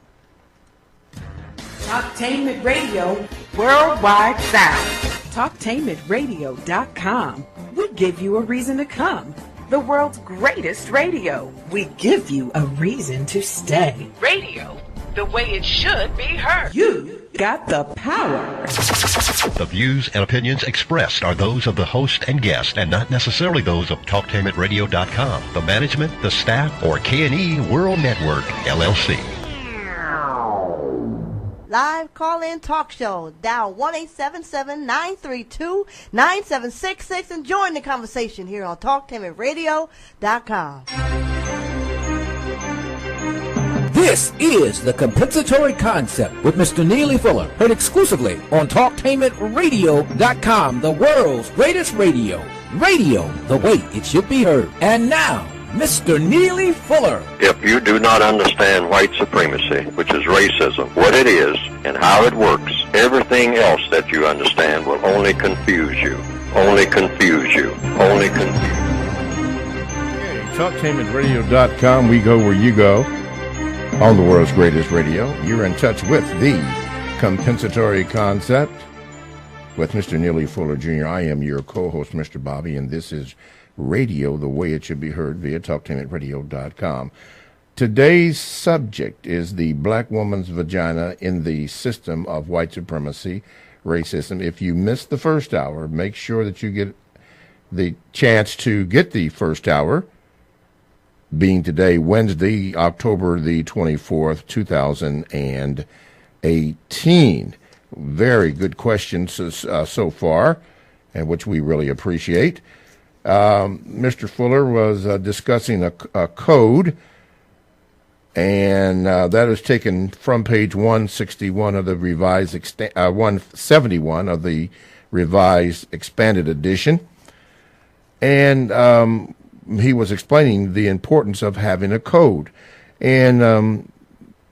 Talktainment Radio, worldwide sound. Talktainmentradio.com. We give you a reason to come. The world's greatest radio. We give you a reason to stay. Radio, the way it should be heard. You got the power. The views and opinions expressed are those of the host and guest and not necessarily those of TalkTainmentRadio.com, the management, the staff, or K&E World Network, LLC. Live call-in talk show. Dial 1-877-932-9766 and join the conversation here on TalkTainmentRadio.com. This is The Compensatory Concept with Mr. Neely Fuller, heard exclusively on TalkTainmentRadio.com, the world's greatest radio. Radio, the way it should be heard. And now, Mr. Neely Fuller. If you do not understand white supremacy, which is racism, what it is and how it works, everything else that you understand will only confuse you. Only confuse you. Only confuse you. Okay, TalkTainmentRadio.com, we go where you go. On the world's greatest radio, you're in touch with the Compensatory Concept with Mr. Neely Fuller Jr. I am your co-host, Mr. Bobby, and this is Radio, the way it should be heard via TalkTainmentRadio.com. Today's subject is the black woman's vagina in the system of white supremacy, racism. If you missed the first hour, make sure that you get the chance to get the first hour, being today, Wednesday, October the 24th, 2018. Very good questions so far, and which we really appreciate. Mr. Fuller was discussing a code, and that is taken from page 161 of the revised 171 of the revised expanded edition, and he was explaining the importance of having a code. And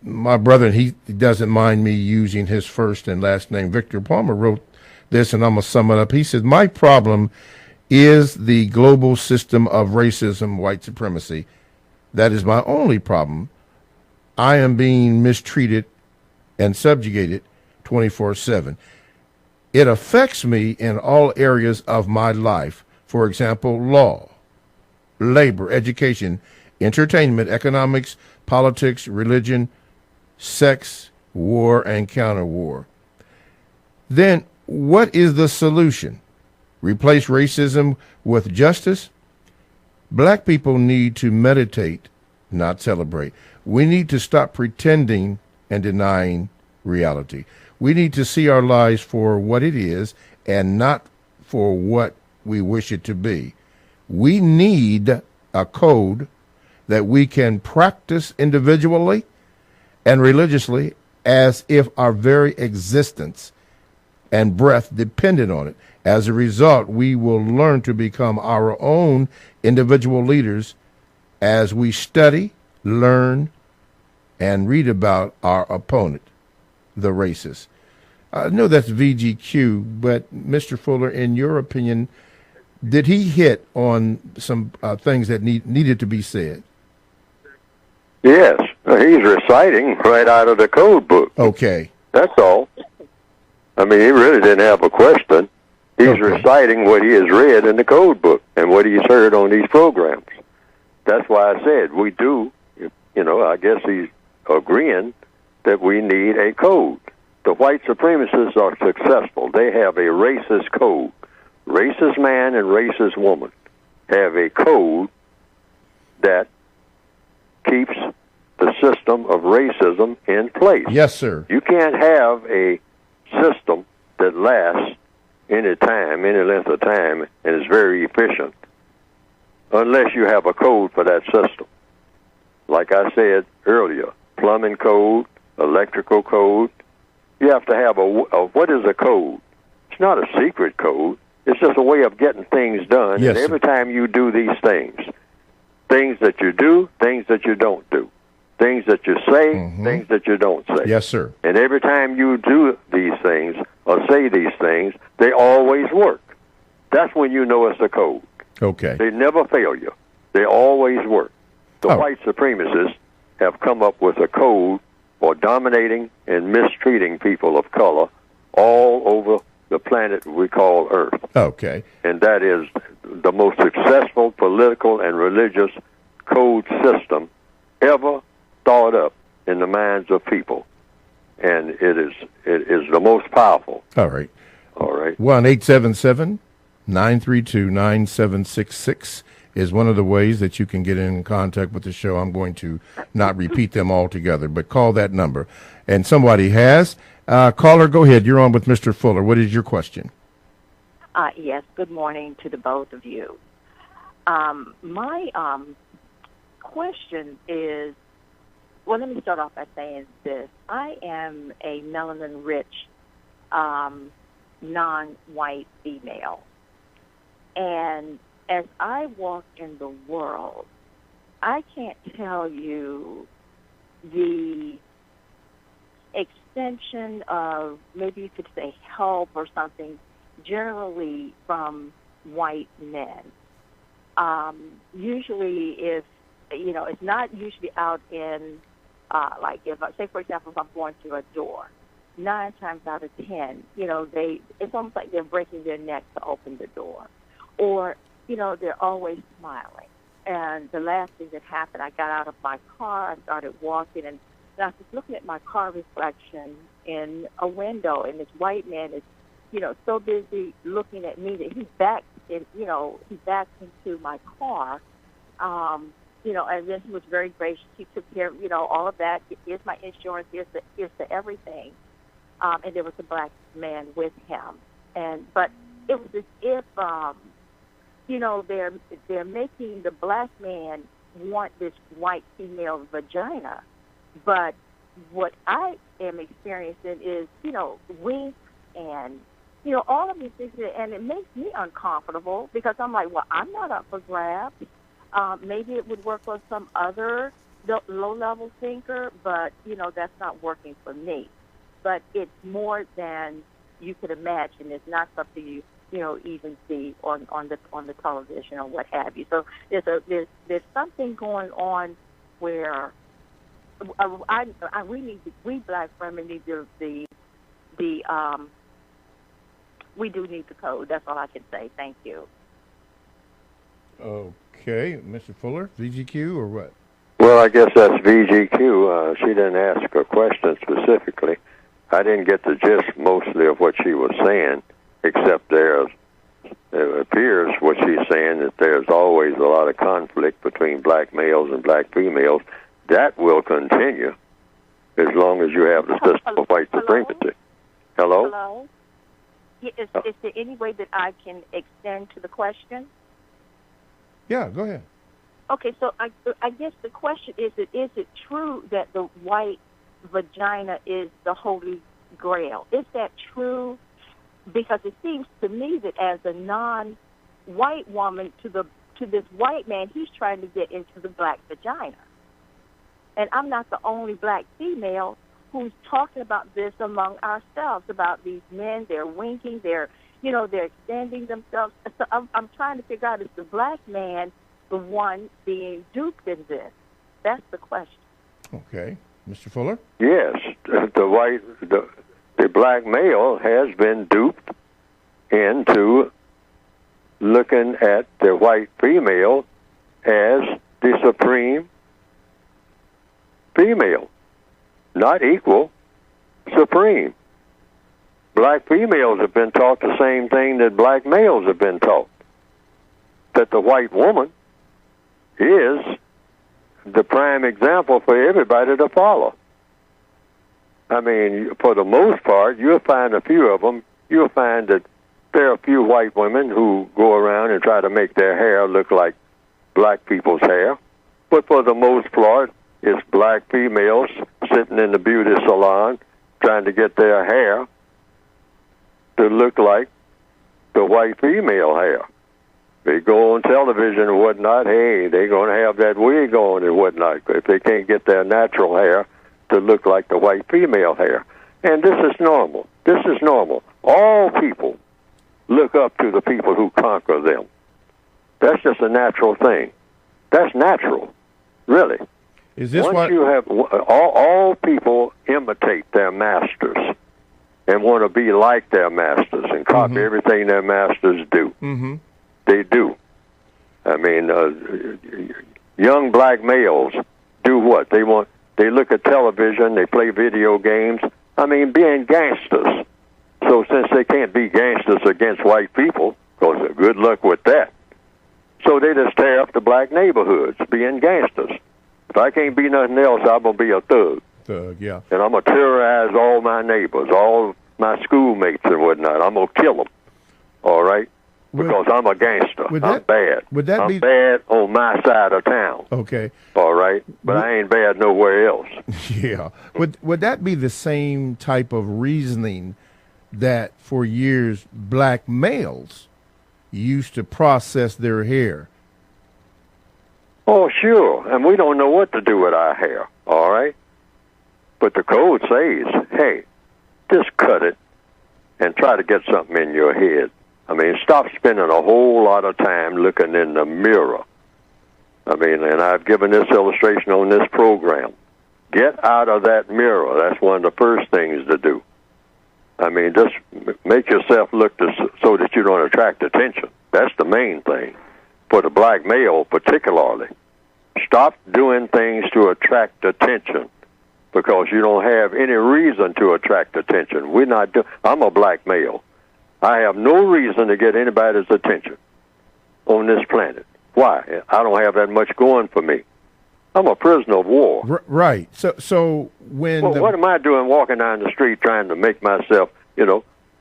my brother, he doesn't mind me using his first and last name, Victor Palmer, wrote this, and I'm going to sum it up. He said, my problem is the global system of racism, white supremacy. That is my only problem. I am being mistreated and subjugated 24/7. It affects me in all areas of my life. For example, law, labor, education, entertainment, economics, politics, religion, sex, war, and counter-war. Then what is the solution? Replace racism with justice? Black people need to meditate, not celebrate. We need to stop pretending and denying reality. We need to see our lives for what it is and not for what we wish it to be. We need a code that we can practice individually and religiously as if our very existence and breath depended on it. As a result, we will learn to become our own individual leaders as we study, learn, and read about our opponent, the racist. I know that's VGQ, but Mr. Fuller, in your opinion, did he hit on some things that needed to be said? Yes, he's reciting right out of the code book. Okay. That's all. I mean, he really didn't have a question. He's reciting what he has read in the code book and what he's heard on these programs. That's why I said we do, I guess he's agreeing that we need a code. The white supremacists are successful. They have a racist code. Racist man and racist woman have a code that keeps the system of racism in place. Yes, sir. You can't have a system that lasts any time, any length of time, and is very efficient unless you have a code for that system. Like I said earlier, plumbing code, electrical code. You have to have what is a code? It's not a secret code. It's just a way of getting things done. Yes, and every time you do these things that you do, things that you don't do, things that you say, things that you don't say. Yes, sir. And every time you do these things or say these things, they always work. That's when you know it's a code. Okay. They never fail you. They always work. The white supremacists have come up with a code for dominating and mistreating people of color all over the planet we call Earth. Okay. And that is the most successful political and religious code system ever thought up in the minds of people. And it is the most powerful. All right. All right. 1-877-932-9766 is one of the ways that you can get in contact with the show. I'm going to not repeat them all together, but call that number. And somebody has. Caller, go ahead. You're on with Mr. Fuller. What is your question? Yes, good morning to the both of you. My question is, well, let me start off by saying this. I am a melanin-rich, non-white female. And as I walk in the world, I can't tell you the extension of, maybe you could say help or something, generally from white men. Usually if, it's not usually out in, like if, say for example, if I'm going through a door, 9 times out of 10, it's almost like they're breaking their neck to open the door. Or, they're always smiling. And the last thing that happened, I got out of my car, I started walking, and I was looking at my car reflection in a window, and this white man is, so busy looking at me that he backed into my car, and then he was very gracious. He took care of, all of that. Here's my insurance, here's the everything. And there was a black man with him. But it was as if, they're making the black man want this white female vagina. But what I am experiencing is, winks and, all of these things, and it makes me uncomfortable because I'm like, well, I'm not up for grabs. Maybe it would work on some other low-level thinker, but, that's not working for me. But it's more than you could imagine. It's not something you even see on the television or what have you. So there's something going on where we black women need we do need the code. That's all I can say. Thank you. Okay, Mr. Fuller, VGQ or what? Well, I guess that's VGQ. She didn't ask a question specifically. I didn't get the gist mostly of what she was saying, except it appears what she's saying that there's always a lot of conflict between black males and black females. That will continue as long as you have the system of white supremacy. Hello? Hello? Is there any way that I can extend to the question? Yeah, go ahead. Okay, so I guess the question is it true that the white vagina is the Holy Grail? Is that true? Because it seems to me that as a non-white woman to this white man, he's trying to get into the black vagina. And I'm not the only black female who's talking about this among ourselves, about these men. They're winking, they're extending themselves. So I'm trying to figure out, is the black man the one being duped in this? That's the question. Okay. Mr. Fuller? Yes, the black male has been duped into looking at the white female as the supreme female, not equal, supreme. Black females have been taught the same thing that black males have been taught, that the white woman is the prime example for everybody to follow. I mean, for the most part, you'll find a few of them. You'll find that there are a few white women who go around and try to make their hair look like black people's hair. But for the most part, it's black females sitting in the beauty salon trying to get their hair to look like the white female hair. They go on television and whatnot, hey, they're going to have that wig on and whatnot if they can't get their natural hair to look like the white female hair. And this is normal. This is normal. All people look up to the people who conquer them. That's just a natural thing. That's natural, really. Is this Once what you have all people imitate their masters and want to be like their masters and copy everything their masters do. Mm-hmm. They do. I mean, young black males do what? They look at television, they play video games. I mean, being gangsters. So since they can't be gangsters against white people, because good luck with that. So they just tear up the black neighborhoods, being gangsters. If I can't be nothing else, I'm going to be a thug. Thug, yeah. And I'm going to terrorize all my neighbors, all my schoolmates and whatnot. I'm going to kill them, all right? Because I'm a gangster. I'm bad. I'm bad on my side of town. Okay. All right? But I ain't bad nowhere else. Yeah. Would that be the same type of reasoning that for years black males used to process their hair? Oh, sure. And we don't know what to do with our hair, all right? But the code says, hey, just cut it and try to get something in your head. I mean, stop spending a whole lot of time looking in the mirror. I mean, and I've given this illustration on this program. Get out of that mirror. That's one of the first things to do. I mean, just make yourself look so that you don't attract attention. That's the main thing for the black male particularly. Stop doing things to attract attention because you don't have any reason to attract attention. I'm a black male. I have no reason to get anybody's attention on this planet. Why? I don't have that much going for me. I'm a prisoner of war. Right. So when what am I doing walking down the street trying to make myself,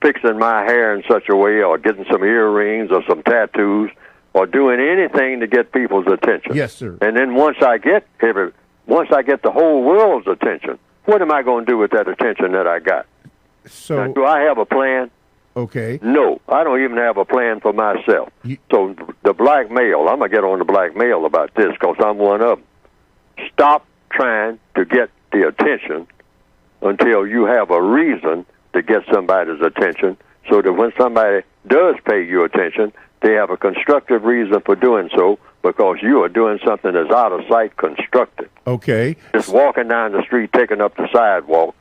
fixing my hair in such a way or getting some earrings or some tattoos or doing anything to get people's attention? Yes, sir. And then once I get the whole world's attention, what am I going to do with that attention that I got? So now, do I have a plan? Okay. No, I don't even have a plan for myself. So the black male, I'm going to get on the black male about this because I'm one of them. Stop trying to get the attention until you have a reason to get somebody's attention so that when somebody does pay you attention, they have a constructive reason for doing so because you are doing something that's out of sight constructive. Okay. Just walking down the street, taking up the sidewalk,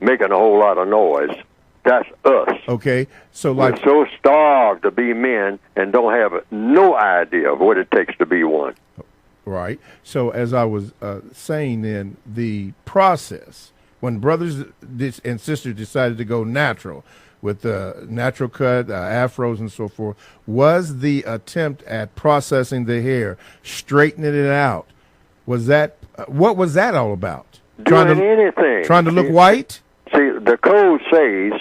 making a whole lot of noise. That's us. Okay. So like we're so starved to be men and don't have no idea of what it takes to be one. Right. So as I was saying then, the process, when brothers and sisters decided to go natural with the natural cut, afros and so forth, was the attempt at processing the hair, straightening it out, was that, what was that all about? Doing anything. Trying to look white? See, the code says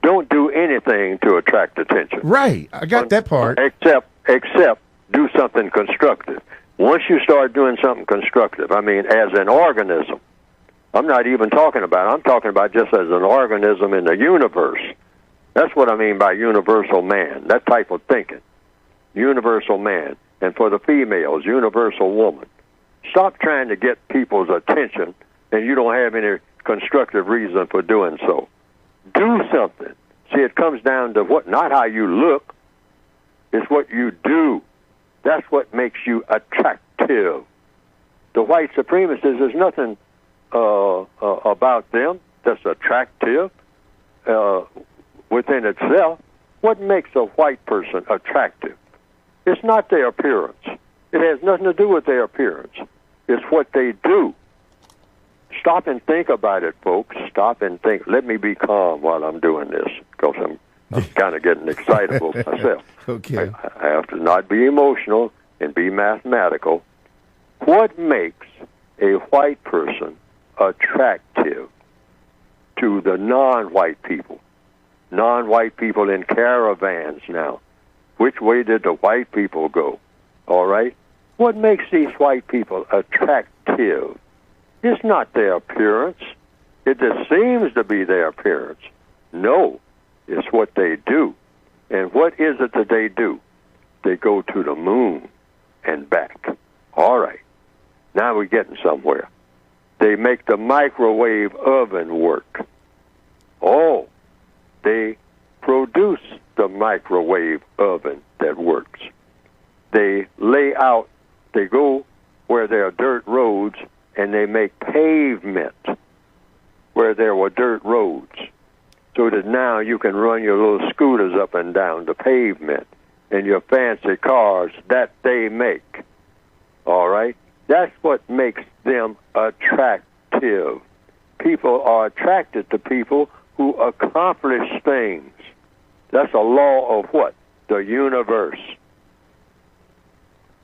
don't do anything to attract attention. Right. I got that part. Except do something constructive. Once you start doing something constructive, I mean, as an organism, I'm talking about just as an organism in the universe. That's what I mean by universal man, that type of thinking. Universal man. And for the females, universal woman. Stop trying to get people's attention and you don't have any constructive reason for doing so. Do something. See, it comes down to not how you look, it's what you do. That's what makes you attractive. The white supremacists, there's nothing about them that's attractive within itself. What makes a white person attractive? It's not their appearance. It has nothing to do with their appearance. It's what they do. Stop and think about it, folks. Stop and think. Let me be calm while I'm doing this, because I'm kind of getting excitable myself. Okay. I have to not be emotional and be mathematical. What makes a white person attractive to the non-white people? Non-white people in caravans now. Which way did the white people go? All right? What makes these white people attractive? It's not their appearance. It just seems to be their appearance. No, it's what they do. And what is it that they do? They go to the moon and back. All right. Now we're getting somewhere. They make the microwave oven work. Oh, they produce the microwave oven that works. They lay out, they go where there are dirt roads, and they make pavement where there were dirt roads, so that now you can run your little scooters up and down the pavement and your fancy cars that they make. All right? That's what makes them attractive. People are attracted to people who accomplish things. That's a law of what? The universe.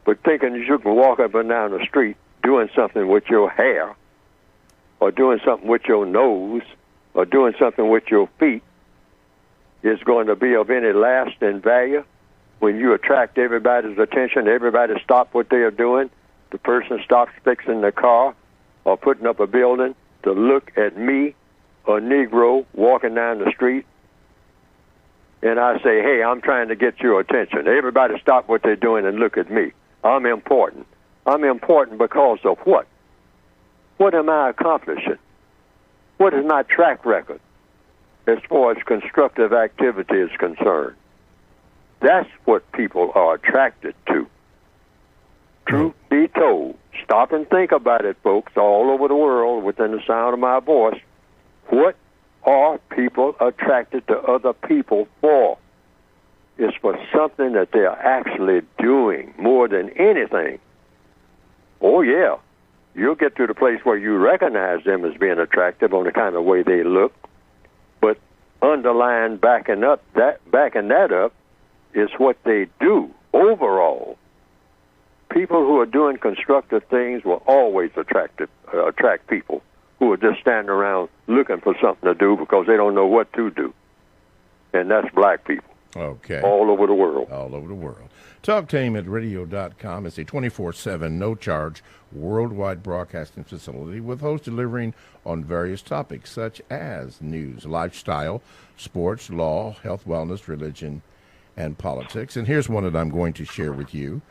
But thinking you can walk up and down the street doing something with your hair, or doing something with your nose, or doing something with your feet is going to be of any lasting value when you attract everybody's attention, everybody stop what they are doing, the person stops fixing the car or putting up a building to look at me, a Negro, walking down the street, and I say, hey, I'm trying to get your attention. Everybody stop what they're doing and look at me. I'm important. I'm important because of what? What am I accomplishing? What is my track record as far as constructive activity is concerned? That's what people are attracted to. Truth be told, stop and think about it, folks, all over the world within the sound of my voice. What are people attracted to other people for? It's for something that they are actually doing more than anything. Oh, yeah. You'll get to the place where you recognize them as being attractive on the kind of way they look. But underlying backing that up is what they do overall. People who are doing constructive things will always attract people who are just standing around looking for something to do because they don't know what to do. And that's black people. Okay. All over the world. All over the world. TalkTameRadio.com is a 24/7, no-charge, worldwide broadcasting facility with hosts delivering on various topics such as news, lifestyle, sports, law, health, wellness, religion, and politics. And here's one that I'm going to share with you.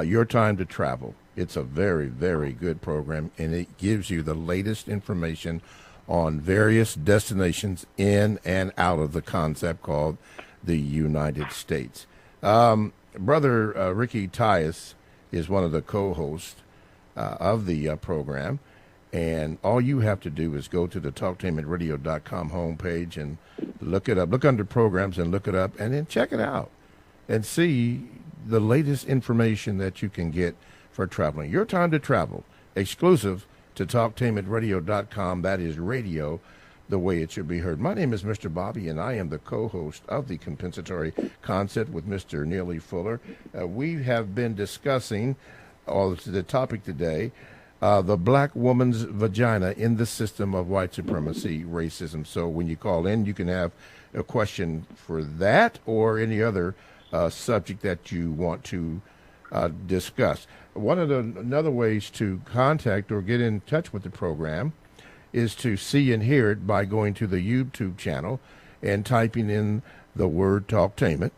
Your Time to Travel. It's a very, very good program, and it gives you the latest information on various destinations in and out of the concept called the United States. Brother Ricky Tyus is one of the co-hosts of the program. And all you have to do is go to the TalkTainmentRadio.com homepage and look it up. Look under programs and look it up, and then check it out and see the latest information that you can get for traveling. Your time to travel, exclusive to TalkTainmentRadio.com. That is radio the way it should be heard. My name is Mr. Bobby, and I am the co-host of the Compensatory Concept with Mr. Neely Fuller. We have been discussing the topic today, the black woman's vagina in the system of white supremacy, racism. So when you call in, you can have a question for that or any other subject that you want to discuss. One of the another ways to contact or get in touch with the program is to see and hear it by going to the YouTube channel and typing in the word Talktainment.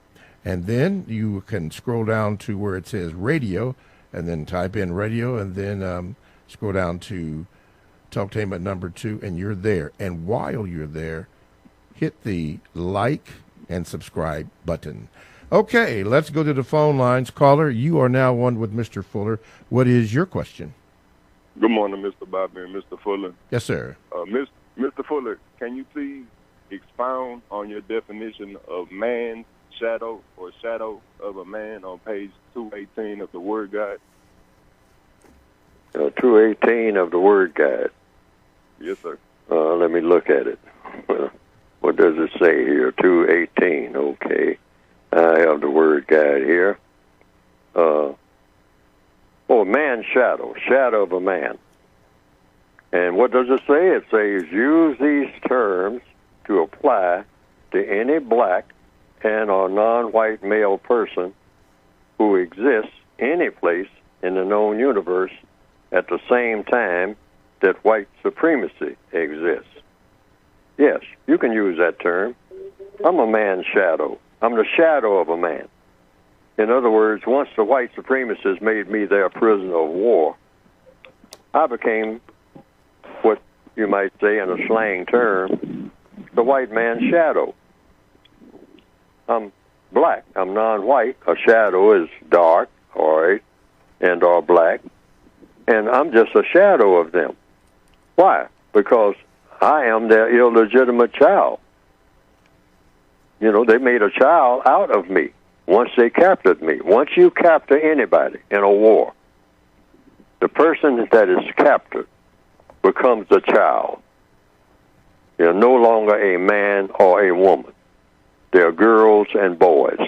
And then you can scroll down to where it says radio and then type in radio and then scroll down to Talktainment number 2 and you're there. And while you're there, hit the like and subscribe button. Okay, let's go to the phone lines. Caller, you are now on with Mr. Fuller. What is your question? Good morning, Mr. Bobby and Mr. Fuller. Yes, sir. Mr. Fuller, can you please expound on your definition of man's shadow or shadow of a man on page 218 of the Word Guide? 218 of the Word Guide. Yes, sir. Let me look at it. What does it say here? 218, okay. I have the Word Guide here. Man's shadow, shadow of a man. And what does it say? It says, use these terms to apply to any black and or non-white male person who exists any place in the known universe at the same time that white supremacy exists. Yes, you can use that term. I'm a man's shadow. I'm the shadow of a man. In other words, once the white supremacists made me their prisoner of war, I became what you might say in a slang term, the white man's shadow. I'm black. I'm non-white. A shadow is dark, all right, and or black. And I'm just a shadow of them. Why? Because I am their illegitimate child. You know, they made a child out of me once they captured me. Once you capture anybody in a war, the person that is captured becomes a child. They're no longer a man or a woman. They're girls and boys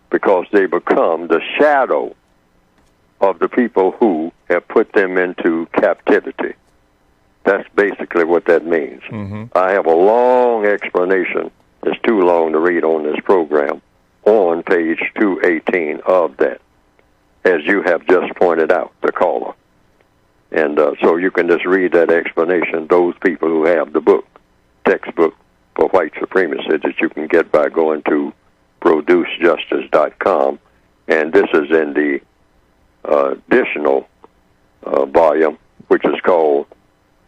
because they become the shadow of the people who have put them into captivity. That's basically what that means. Mm-hmm. I have a long explanation. It's too long to read on this program on page 218 of that, as you have just pointed out, the caller. And so you can just read that explanation, those people who have the book, textbook for white supremacy that you can get by going to producejustice.com. And this is in the additional volume, which is called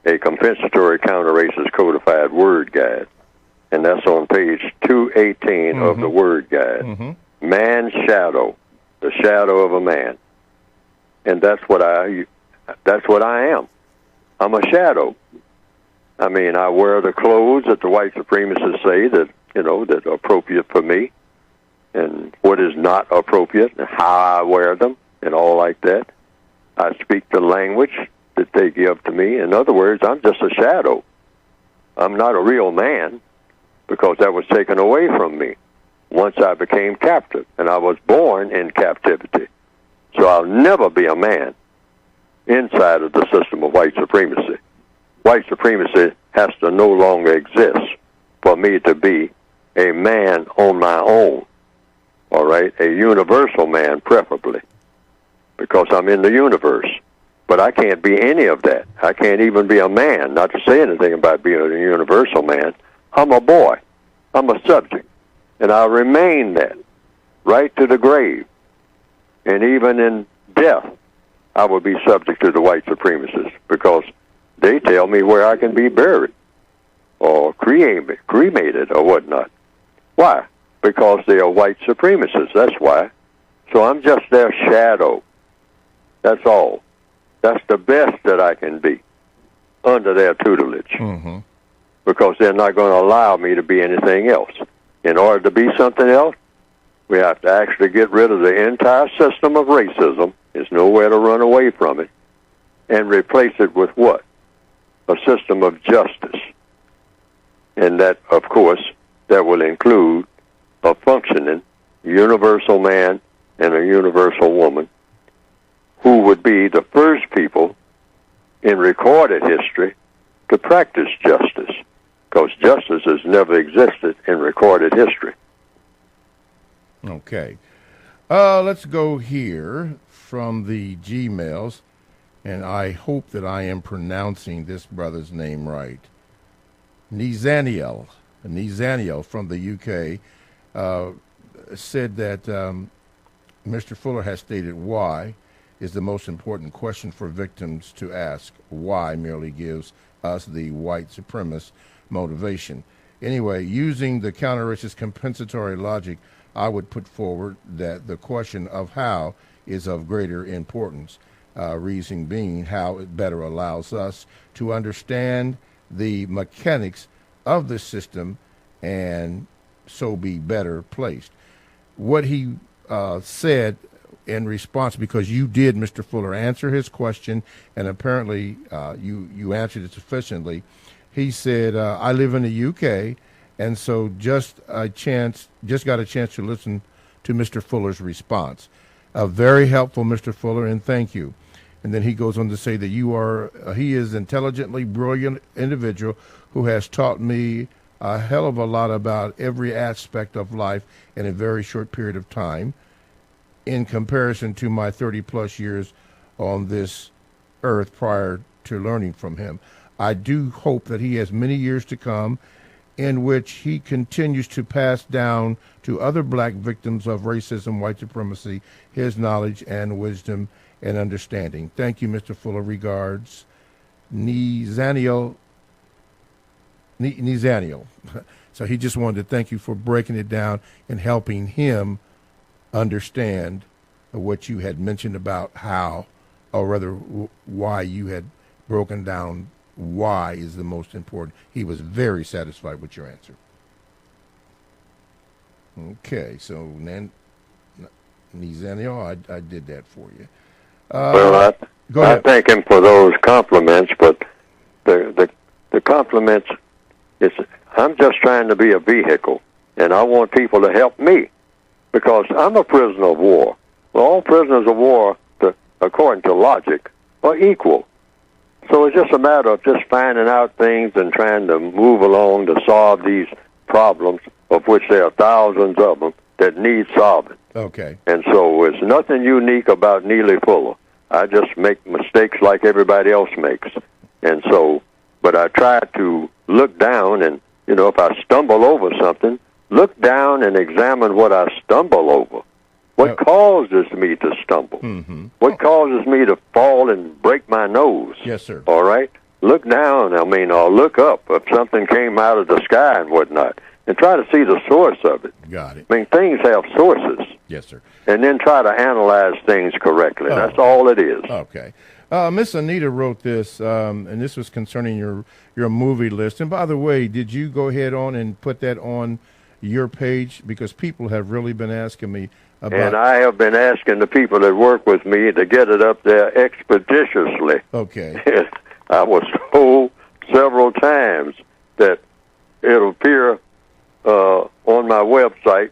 A Compensatory Counter-Racist Codified Word Guide. And that's on page 218 of the Word Guide. Mm-hmm. Man's shadow, the shadow of a man. And that's what I am. I'm a shadow. I mean, I wear the clothes that the white supremacists say that, you know, that are appropriate for me, and what is not appropriate, and how I wear them, and all like that. I speak the language that they give to me. In other words, I'm just a shadow. I'm not a real man, because that was taken away from me once I became captive, and I was born in captivity. So I'll never be a man inside of the system of white supremacy. White supremacy has to no longer exist for me to be a man on my own, all right, a universal man preferably, because I'm in the universe. But I can't be any of that. I can't even be a man, not to say anything about being a universal man. I'm a boy. I'm a subject. And I'll remain that right to the grave. And even in death, I will be subject to the white supremacists because they tell me where I can be buried or cremated or whatnot. Why? Because they are white supremacists. That's why. So I'm just their shadow. That's all. That's the best that I can be under their tutelage. Mm-hmm. Because they're not going to allow me to be anything else. In order to be something else, we have to actually get rid of the entire system of racism. There's nowhere to run away from it. And replace it with what? A system of justice. And that, of course, that will include a functioning universal man and a universal woman who would be the first people in recorded history to practice justice, because justice has never existed in recorded history. Okay. Let's go here from the Gmails, and I hope that I am pronouncing this brother's name right. Nizaniel from the UK said that Mr. Fuller has stated why is the most important question for victims to ask. Why merely gives us the white supremacist motivation. Anyway, using the counter-racist compensatory logic, I would put forward that the question of how is of greater importance, reason being how it better allows us to understand the mechanics of the system and so be better placed. What he said in response, because you did, Mr. Fuller, answer his question, and apparently you answered it sufficiently. He said, I live in the UK, and so just got a chance to listen to Mr. Fuller's response. Very helpful, Mr. Fuller, and thank you. And then he goes on to say that he is intelligently brilliant individual who has taught me a hell of a lot about every aspect of life in a very short period of time in comparison to my 30-plus years on this earth prior to learning from him. I do hope that he has many years to come in which he continues to pass down to other black victims of racism, white supremacy, his knowledge and wisdom and understanding. Thank you, Mr. Fuller. Regards, Nizaniel. So he just wanted to thank you for breaking it down and helping him understand what you had mentioned about how, or rather why you had broken down why is the most important. He was very satisfied with your answer. Okay, so Nizaniel, I did that for you. Well, go ahead. I thank him for those compliments, but the compliments is I'm just trying to be a vehicle, and I want people to help me because I'm a prisoner of war. Well, all prisoners of war, according to logic, are equal. So it's just a matter of just finding out things and trying to move along to solve these problems, of which there are thousands of them that need solving. Okay. And so it's nothing unique about Neely Fuller. I just make mistakes like everybody else makes. And so, but I try to look down and, if I stumble over something, look down and examine what I stumble over. What causes me to stumble? Mm-hmm. What causes me to fall and break my nose? Yes, sir. All right? Look down, or look up if something came out of the sky and whatnot, and try to see the source of it. Got it. I mean, things have sources. Yes, sir. And then try to analyze things correctly. That's all it is. Okay. Miss Anita wrote this, and this was concerning your movie list. And by the way, did you go ahead on and put that on your page? Because people have really been asking me about. And I have been asking the people that work with me to get it up there expeditiously. Okay. I was told several times that it'll appear on my website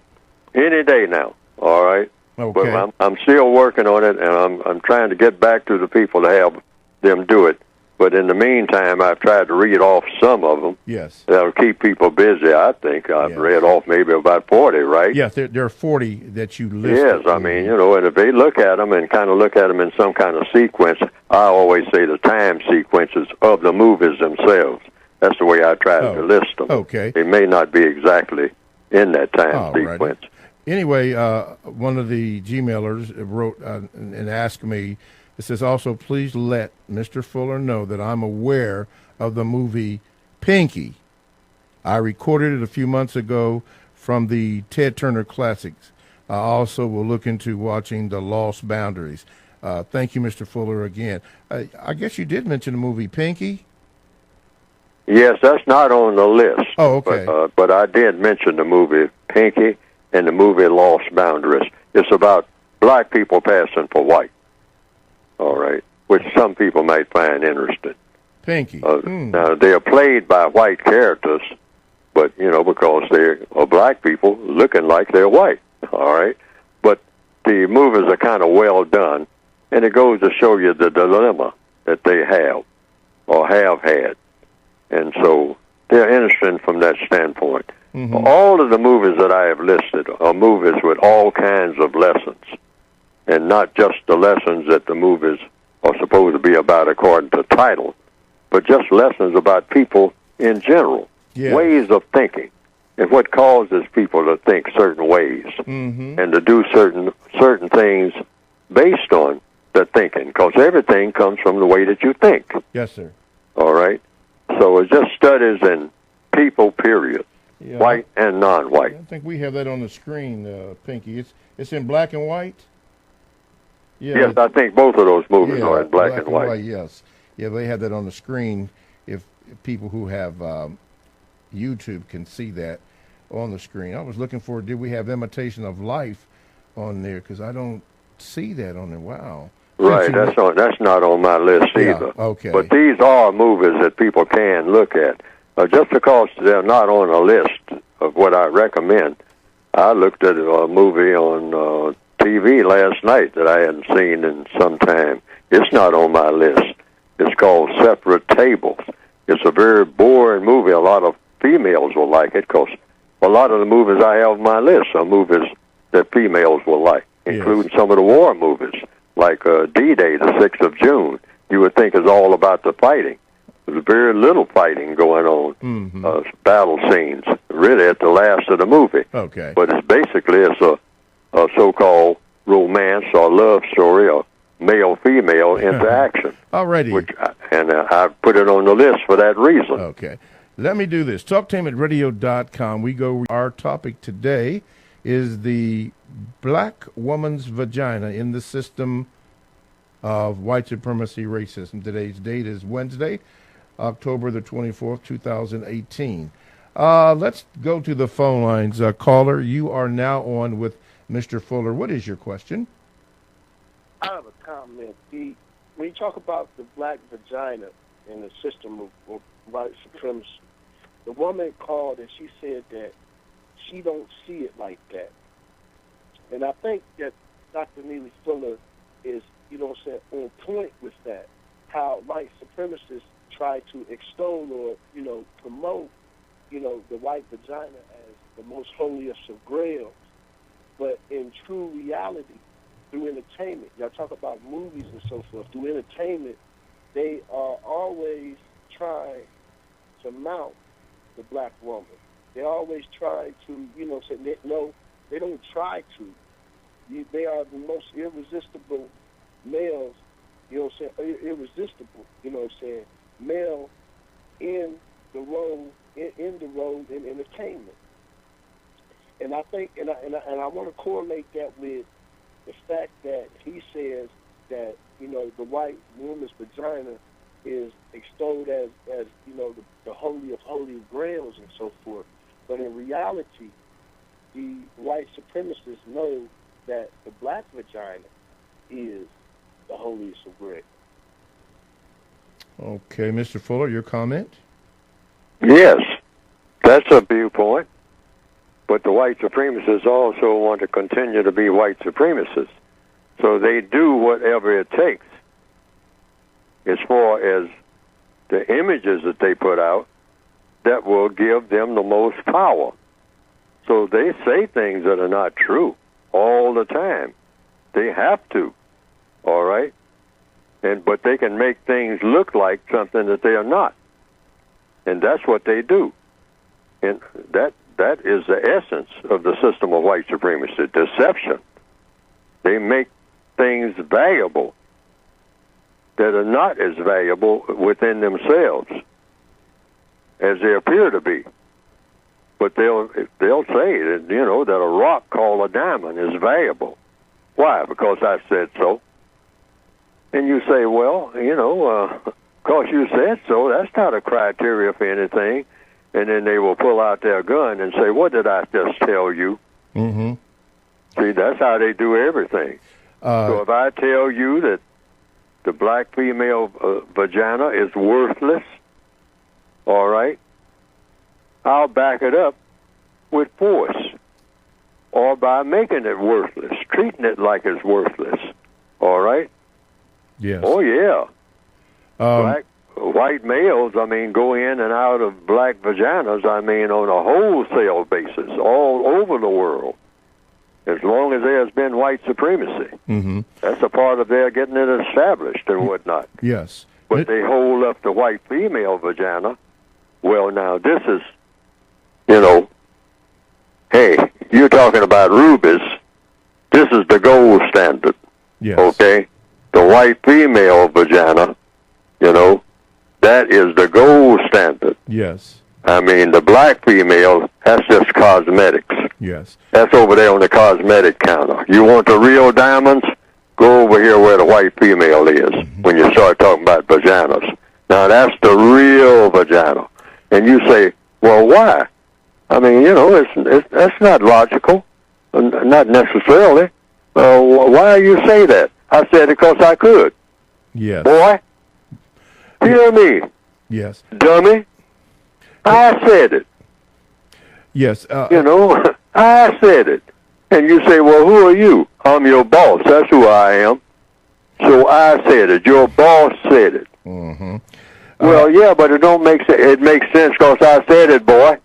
any day now. All right. Okay. But I'm still working on it, and I'm trying to get back to the people to have them do it. But in the meantime, I've tried to read off some of them. Yes. That'll keep people busy, I think. I've read off maybe about 40, right? Yes, there are 40 that you listed. Yes, I mean, and if they look at them and kind of look at them in some kind of sequence, I always say the time sequences of the movies themselves. That's the way I try to list them. Okay. They may not be exactly in that time sequence. Right. Anyway, one of the Gmailers wrote and asked me, it says, also, please let Mr. Fuller know that I'm aware of the movie Pinky. I recorded it a few months ago from the Ted Turner Classics. I also will look into watching The Lost Boundaries. Thank you, Mr. Fuller, again. I guess you did mention the movie Pinky. Yes, that's not on the list. Oh, okay. But I did mention the movie Pinky and the movie Lost Boundaries. It's about black people passing for white. All right, which some people might find interesting. Pinky. Now, they are played by white characters, but, because they are black people looking like they're white. All right? But the movies are kind of well done, and it goes to show you the dilemma that they have or have had. And so they're interesting from that standpoint. Mm-hmm. All of the movies that I have listed are movies with all kinds of lessons, and not just the lessons that the movies are supposed to be about according to title, but just lessons about people in general, ways of thinking, and what causes people to think certain ways, and to do certain things based on their thinking, because everything comes from the way that you think. Yes, sir. All right? So it's just studies in people, period, white and non-white. I think we have that on the screen, Pinky. It's in black and white? Yeah. Yes, I think both of those movies are in black and white. Yes. Yeah, they have that on the screen. If people who have YouTube can see that on the screen. I was looking for, did we have Imitation of Life on there? Because I don't see that on there. Wow. Right, that's not on my list either. Okay. But these are movies that people can look at. Just because they're not on a list of what I recommend, I looked at a movie on TV last night that I hadn't seen in some time. It's not on my list. It's called Separate Tables. It's a very boring movie. A lot of females will like it because a lot of the movies I have on my list are movies that females will like, including some of the war movies, like D-Day, the 6th of June. You would think is all about the fighting. There's very little fighting going on, battle scenes, really at the last of the movie. Okay. But it's basically a so-called romance or love story or male-female interaction. Alrighty. I put it on the list for that reason. Okay. Let me do this. TalkTameAtRadio.com. We go. Our topic today is the black woman's vagina in the system of white supremacy racism. Today's date is Wednesday, October the 24th, 2018. Let's go to the phone lines. Caller, you are now on with Mr. Fuller. What is your question? I have a comment. When you talk about the black vagina in the system of white supremacy, the woman called and she said that she don't see it like that. And I think that Dr. Neely Fuller is, on point with that, how white supremacists try to extol or, promote, the white vagina as the most holiest of grails. But in true reality, through entertainment, y'all talk about movies and so forth, through entertainment, they are always trying to mount the black woman. They always try to, say, no, they don't try to. They are the most irresistible males, irresistible, male in the role, in entertainment. And I think, and I want to correlate that with the fact that he says that, the white woman's vagina is extolled as the holy of holy grails and so forth. But in reality, the white supremacists know that the black vagina is the holiest of grails. Okay, Mr. Fuller, your comment? Yes, that's a viewpoint. But the white supremacists also want to continue to be white supremacists. So they do whatever it takes as far as the images that they put out that will give them the most power. So they say things that are not true all the time. They have to, all right? But they can make things look like something that they are not. And that's what they do. And that is the essence of the system of white supremacy, deception. They make things valuable that are not as valuable within themselves as they appear to be. But they'll say that, that a rock called a diamond is valuable. Why? Because I said so. And you say, well, of course you said so. That's not a criteria for anything. And then they will pull out their gun and say, what did I just tell you? Mm-hmm. See, that's how they do everything. So if I tell you that the black female vagina is worthless, all right, I'll back it up with force or by making it worthless, treating it like it's worthless, all right? Yes. Oh, yeah. White males, go in and out of black vaginas, on a wholesale basis all over the world, as long as there's been white supremacy. Mm-hmm. That's a part of their getting it established and whatnot. Yes. But they hold up the white female vagina. Well, now, this is, hey, you're talking about rubies. This is the gold standard. Yes. Okay? The white female vagina, that is the gold standard. Yes. The black female, that's just cosmetics. Yes. That's over there on the cosmetic counter. You want the real diamonds? Go over here where the white female is when you start talking about vaginas. Now, that's the real vagina. And you say, well, why? That's not logical. Not necessarily. Why you say that? I said it because I could. Yes. Boy, hear me. Yes. Dummy. I said it. Yes. I said it. And you say, well, who are you? I'm your boss. That's who I am. So I said it. Your boss said it. Mm-hmm. Well, yeah, but it don't make sense. It makes sense because I said it, boy.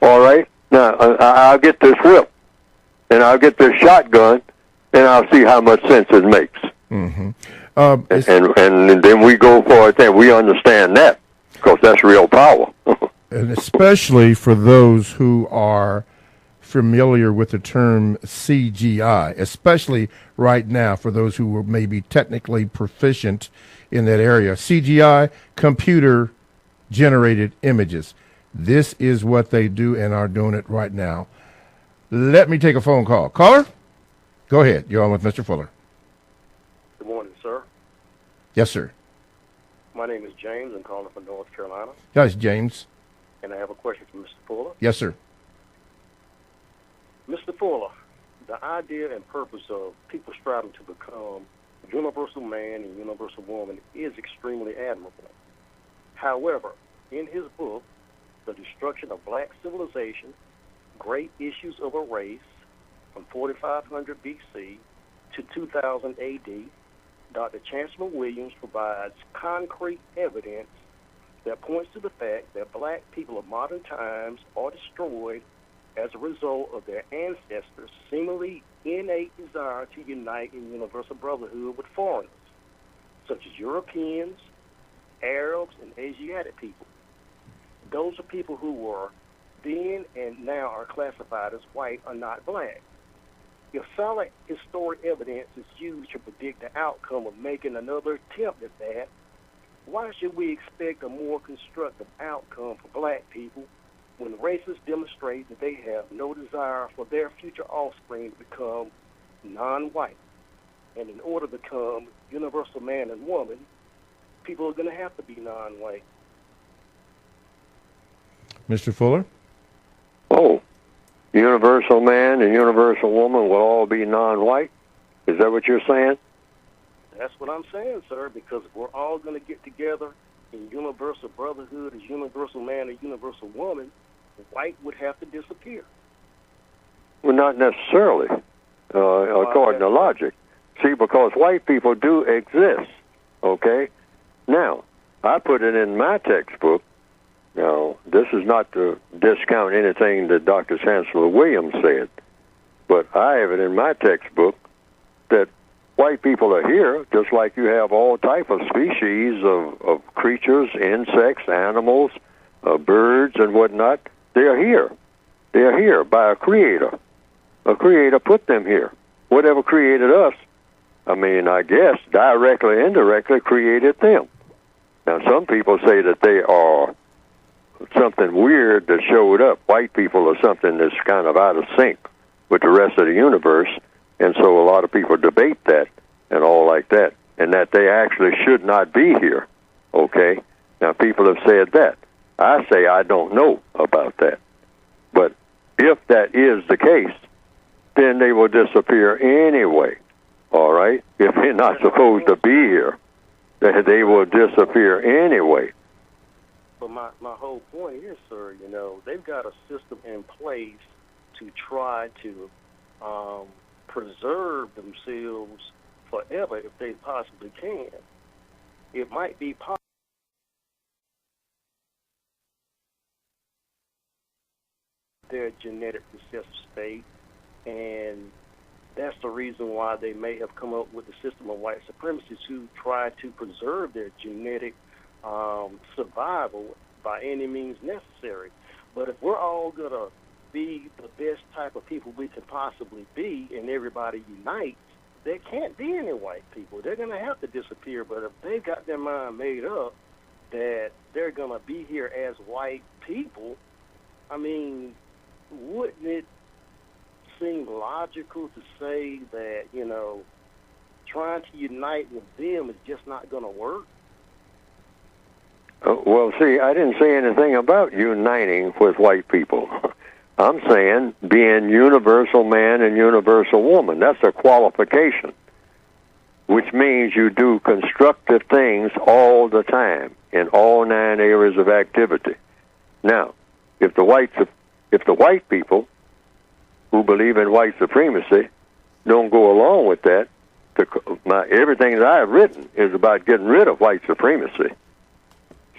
All right? Now, I'll get this whip, and I'll get this shotgun, and I'll see how much sense it makes. Mm-hmm. And then we go for it, and we understand that because that's real power. And especially for those who are familiar with the term CGI, especially right now for those who may be technically proficient in that area. CGI, computer-generated images. This is what they do and are doing it right now. Let me take a phone call. Caller, go ahead. You're on with Mr. Fuller. Good morning, sir. Yes, sir. My name is James. I'm calling from North Carolina. Yes, James. And I have a question for Mr. Fuller. Yes, sir. Mr. Fuller, the idea and purpose of people striving to become universal man and universal woman is extremely admirable. However, in his book, The Destruction of Black Civilization, Great Issues of a Race, from 4500 BC to 2000 AD, Dr. Chancellor Williams provides concrete evidence that points to the fact that black people of modern times are destroyed as a result of their ancestors' seemingly innate desire to unite in universal brotherhood with foreigners, such as Europeans, Arabs, and Asiatic people. Those are people who were then and now are classified as white or not black. If solid historic evidence is used to predict the outcome of making another attempt at that, why should we expect a more constructive outcome for black people when racists demonstrate that they have no desire for their future offspring to become non-white? And in order to become universal man and woman, people are going to have to be non-white. Mr. Fuller? Oh, universal man and universal woman will all be non-white? Is that what you're saying? That's what I'm saying, sir, because if we're all going to get together in universal brotherhood as universal man and universal woman, white would have to disappear. Well, not necessarily, according to logic. See, because white people do exist, okay? Now, I put it in my textbook. Now, this is not to discount anything that Dr. Chancellor Williams said, but I have it in my textbook that white people are here, just like you have all type of species of creatures, insects, animals, birds, and whatnot. They are here. They are here by a creator. A creator put them here. Whatever created us, I guess, directly, indirectly created them. Now, some people say that they are something weird that showed up. White people are something that's kind of out of sync with the rest of the universe, and so a lot of people debate that and all like that. and that they actually should not be here. Okay? Now, people have said that. I say I don't know about that. But if that is the case, then they will disappear anyway. All right? If they're not supposed to be here, they will disappear anyway. But my whole point is, sir, they've got a system in place to try to preserve themselves forever if they possibly can. It might be possible. Their genetic recessive state, and that's the reason why they may have come up with the system of white supremacists who try to preserve their genetic survival by any means necessary. But if we're all going to be the best type of people we can possibly be and everybody unites, there can't be any white people. They're going to have to disappear. But if they've got their mind made up that they're going to be here as white people, I mean, wouldn't it seem logical to say that, trying to unite with them is just not going to work? Well, see, I didn't say anything about uniting with white people. I'm saying being universal man and universal woman. That's a qualification, which means you do constructive things all the time in all 9 areas of activity. Now, if the white people who believe in white supremacy don't go along with that, everything that I have written is about getting rid of white supremacy.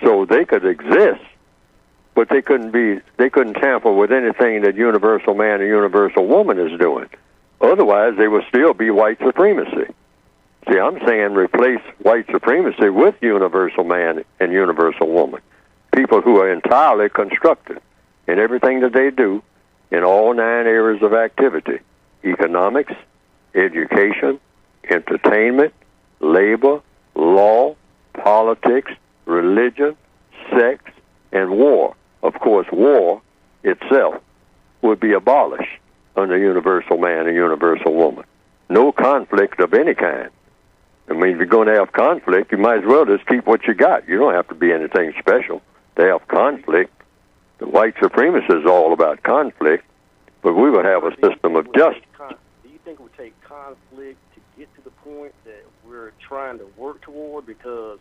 So they could exist, but they couldn't tamper with anything that universal man and universal woman is doing. Otherwise, they would still be white supremacy. See, I'm saying replace white supremacy with universal man and universal woman. People who are entirely constructive in everything that they do in all 9 areas of activity: economics, education, entertainment, labor, law, politics, religion, sex, and war. Of course, war itself would be abolished under universal man and universal woman. No conflict of any kind. I mean, if you're going to have conflict, you might as well just keep what you got. You don't have to be anything special to have conflict. The white supremacy is all about conflict, but we would have a system of justice. Do you think it would take conflict to get to the point that we're trying to work toward? Because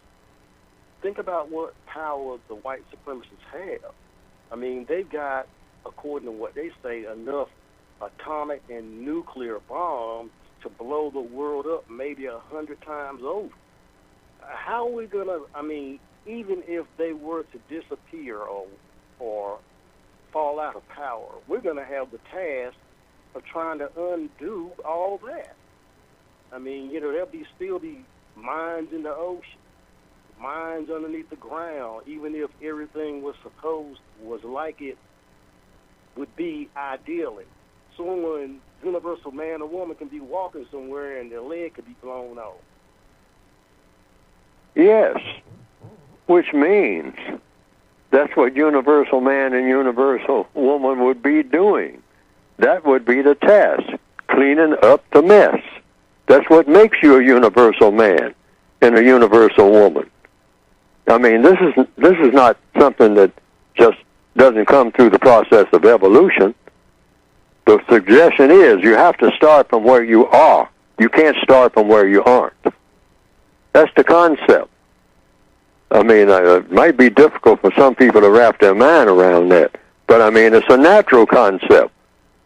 think about what power the white supremacists have. I mean, they've got, according to what they say, enough atomic and nuclear bombs to blow the world up maybe 100 times over. How are we going to, even if they were to disappear or fall out of power, we're going to have the task of trying to undo all that. I mean, there'll still be mines in the ocean, mines underneath the ground, even if everything was like it would be ideally. Someone, universal man or woman, can be walking somewhere and their leg could be blown off. Yes, which means that's what universal man and universal woman would be doing. That would be the task, cleaning up the mess. That's what makes you a universal man and a universal woman. I mean, this is not something that just doesn't come through the process of evolution. The suggestion is you have to start from where you are. You can't start from where you aren't. That's the concept. I mean, it might be difficult for some people to wrap their mind around that, but I mean, it's a natural concept.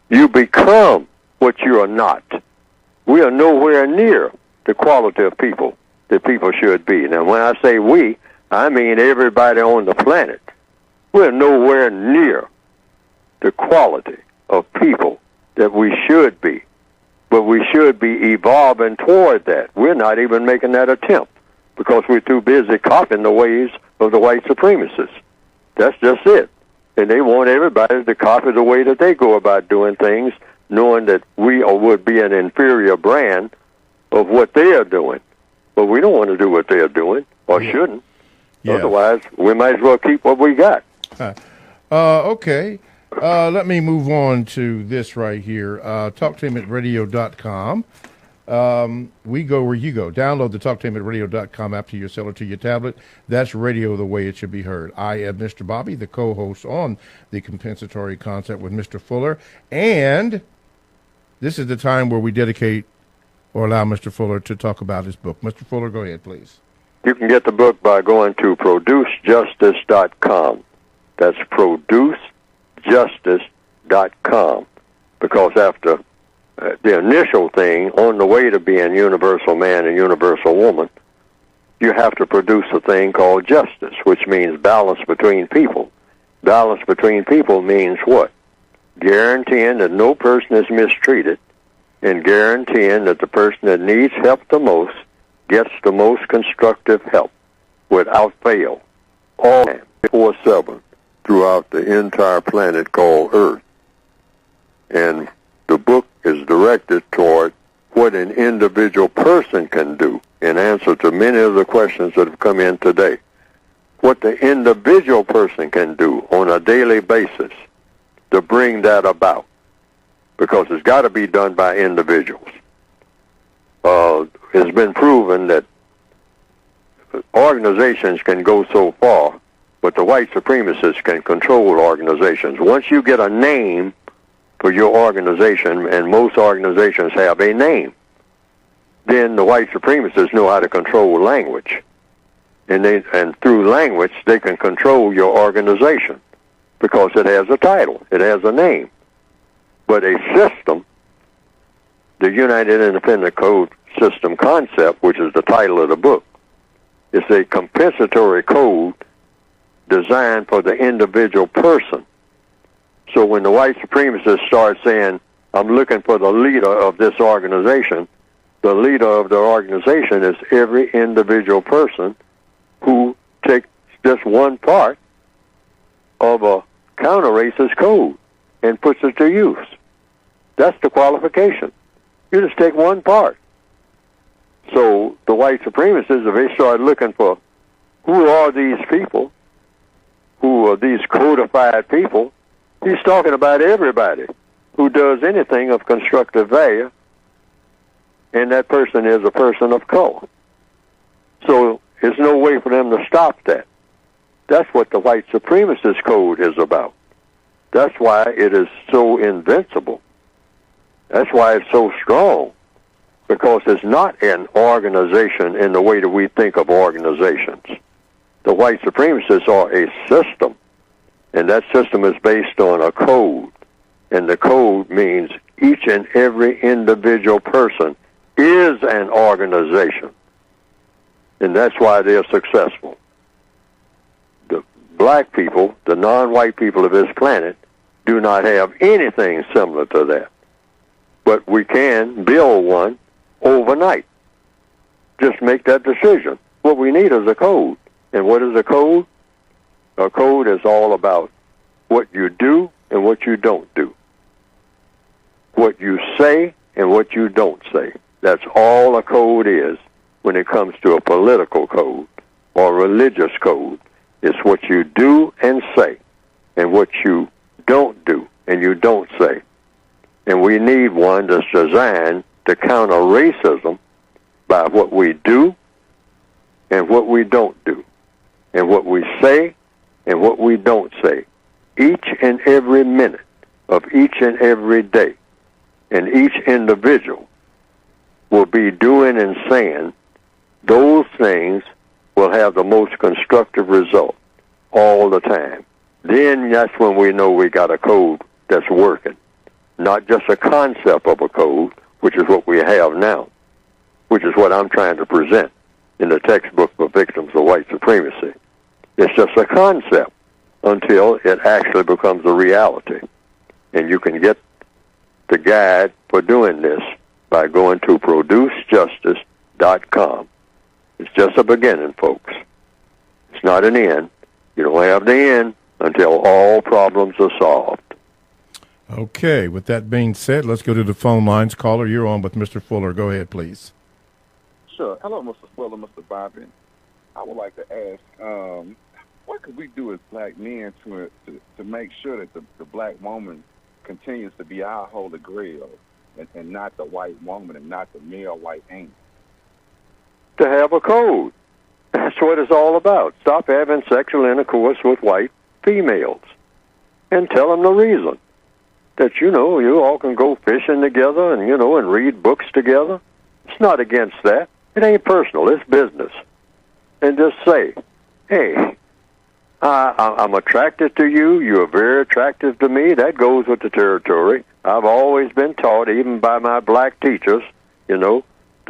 You become what you are not. We are nowhere near the quality of people that people should be. Now, when I say we, I mean everybody on the planet. We're nowhere near the quality of people that we should be, but we should be evolving toward that. We're not even making that attempt because we're too busy copying the ways of the white supremacists. That's just it. And they want everybody to copy the way that they go about doing things, knowing that we would be an inferior brand of what they are doing. But we don't want to do what they are doing, or shouldn't. Yeah. Otherwise, we might as well keep what we got. Okay. Let me move on to this right here. TalkToHim@radio.com. We go where you go. Download the TalkTameRadio.com app to your cell or to your tablet. That's radio the way it should be heard. I am Mr. Bobby, the co-host on the compensatory concept with Mr. Fuller. And this is the time where we dedicate or allow Mr. Fuller to talk about his book. Mr. Fuller, go ahead, please. You can get the book by going to producejustice.com. That's producejustice.com. Because after the initial thing, on the way to being universal man and universal woman, you have to produce a thing called justice, which means balance between people. Balance between people means what? Guaranteeing that no person is mistreated and guaranteeing that the person that needs help the most gets the most constructive help without fail, all 24/7 throughout the entire planet called Earth. And the book is directed toward what an individual person can do in answer to many of the questions that have come in today. What the individual person can do on a daily basis to bring that about, because it's got to be done by individuals. It's been proven that organizations can go so far, but the white supremacists can control organizations. Once you get a name for your organization, and most organizations have a name, then the white supremacists know how to control language. And through language, they can control your organization because it has a title, it has a name. But a system, the United Independent Code System concept, which is the title of the book, is a compensatory code designed for the individual person. So when the white supremacists start saying, I'm looking for the leader of this organization, the leader of the organization is every individual person who takes just one part of a counter-racist code and puts it to use. That's the qualification. You just take one part. So the white supremacists, if they start looking for who are these people, who are these codified people, he's talking about everybody who does anything of constructive value, and that person is a person of color. So there's no way for them to stop that. That's what the white supremacist code is about. That's why it is so invincible. That's why it's so strong, because it's not an organization in the way that we think of organizations. The white supremacists are a system, and that system is based on a code, and the code means each and every individual person is an organization, and that's why they're successful. The black people, the non-white people of this planet, do not have anything similar to that. But we can build one overnight. Just make that decision. What we need is a code. And what is a code? A code is all about what you do and what you don't do. What you say and what you don't say. That's all a code is when it comes to a political code or religious code. It's what you do and say and what you don't do and you don't say. And we need one that's designed to counter racism by what we do and what we don't do, and what we say and what we don't say, each and every minute of each and every day. And each individual will be doing and saying those things will have the most constructive result all the time. Then that's when we know we got a code that's working. Not just a concept of a code, which is what we have now, which is what I'm trying to present in the textbook for victims of white supremacy. It's just a concept until it actually becomes a reality. And you can get the guide for doing this by going to producejustice.com. It's just a beginning, folks. It's not an end. You don't have the end until all problems are solved. Okay, with that being said, let's go to the phone lines. Caller, you're on with Mr. Fuller. Go ahead, please. Sure. Hello, Mr. Fuller, Mr. Bobby. I would like to ask, what could we do as black men to make sure that the black woman continues to be our holy grail and not the white woman and not the male white angel? To have a code. That's what it's all about. Stop having sexual intercourse with white females and tell them the reason. That, you all can go fishing together and, and read books together. It's not against that. It ain't personal. It's business. And just say, hey, I'm attracted to you. You're very attractive to me. That goes with the territory. I've always been taught, even by my black teachers, to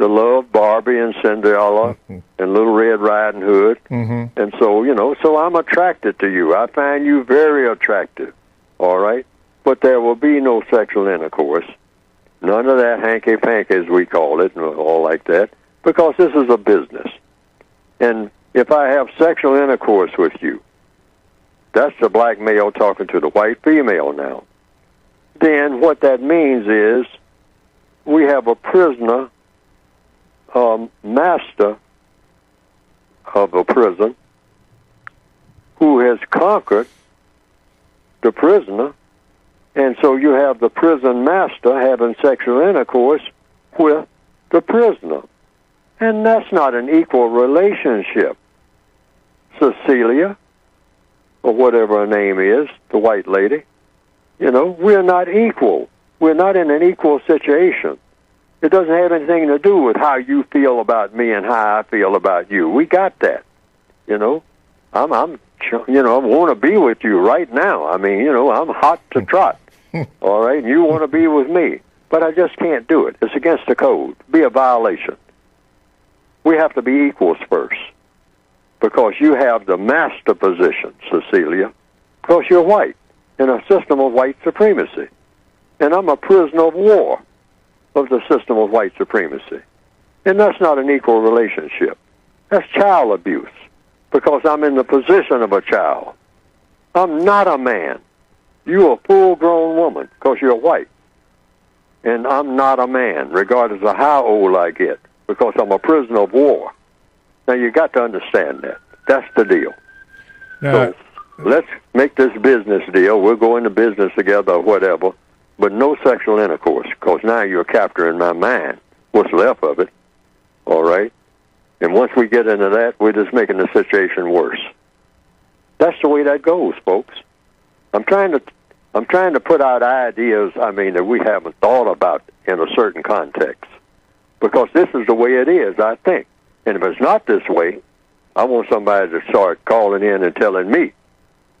love Barbie and Cinderella and Little Red Riding Hood. Mm-hmm. And so, so I'm attracted to you. I find you very attractive, all right? But there will be no sexual intercourse. None of that hanky-panky, as we call it, and all like that, because this is a business. And if I have sexual intercourse with you, that's the black male talking to the white female now. Then what that means is we have a prisoner, master of a prison, who has conquered the prisoner, and so you have the prison master having sexual intercourse with the prisoner. And that's not an equal relationship. Cecilia, or whatever her name is, the white lady, we're not equal. We're not in an equal situation. It doesn't have anything to do with how you feel about me and how I feel about you. We got that. I want to be with you right now. I mean, I'm hot to trot. All right, and you want to be with me, but I just can't do it. It's against the code. Be a violation. We have to be equals first, because you have the master position, Cecilia, because you're white in a system of white supremacy, and I'm a prisoner of war of the system of white supremacy, and that's not an equal relationship. That's child abuse, because I'm in the position of a child. I'm not a man. You're a full-grown woman because you're white. And I'm not a man, regardless of how old I get, because I'm a prisoner of war. Now, you got to understand that. That's the deal. So let's make this business deal. We'll go into business together or whatever, but no sexual intercourse, because now you're capturing my mind, what's left of it, all right? And once we get into that, we're just making the situation worse. That's the way that goes, folks. I'm trying to put out ideas, that we haven't thought about in a certain context, because this is the way it is, I think. And if it's not this way, I want somebody to start calling in and telling me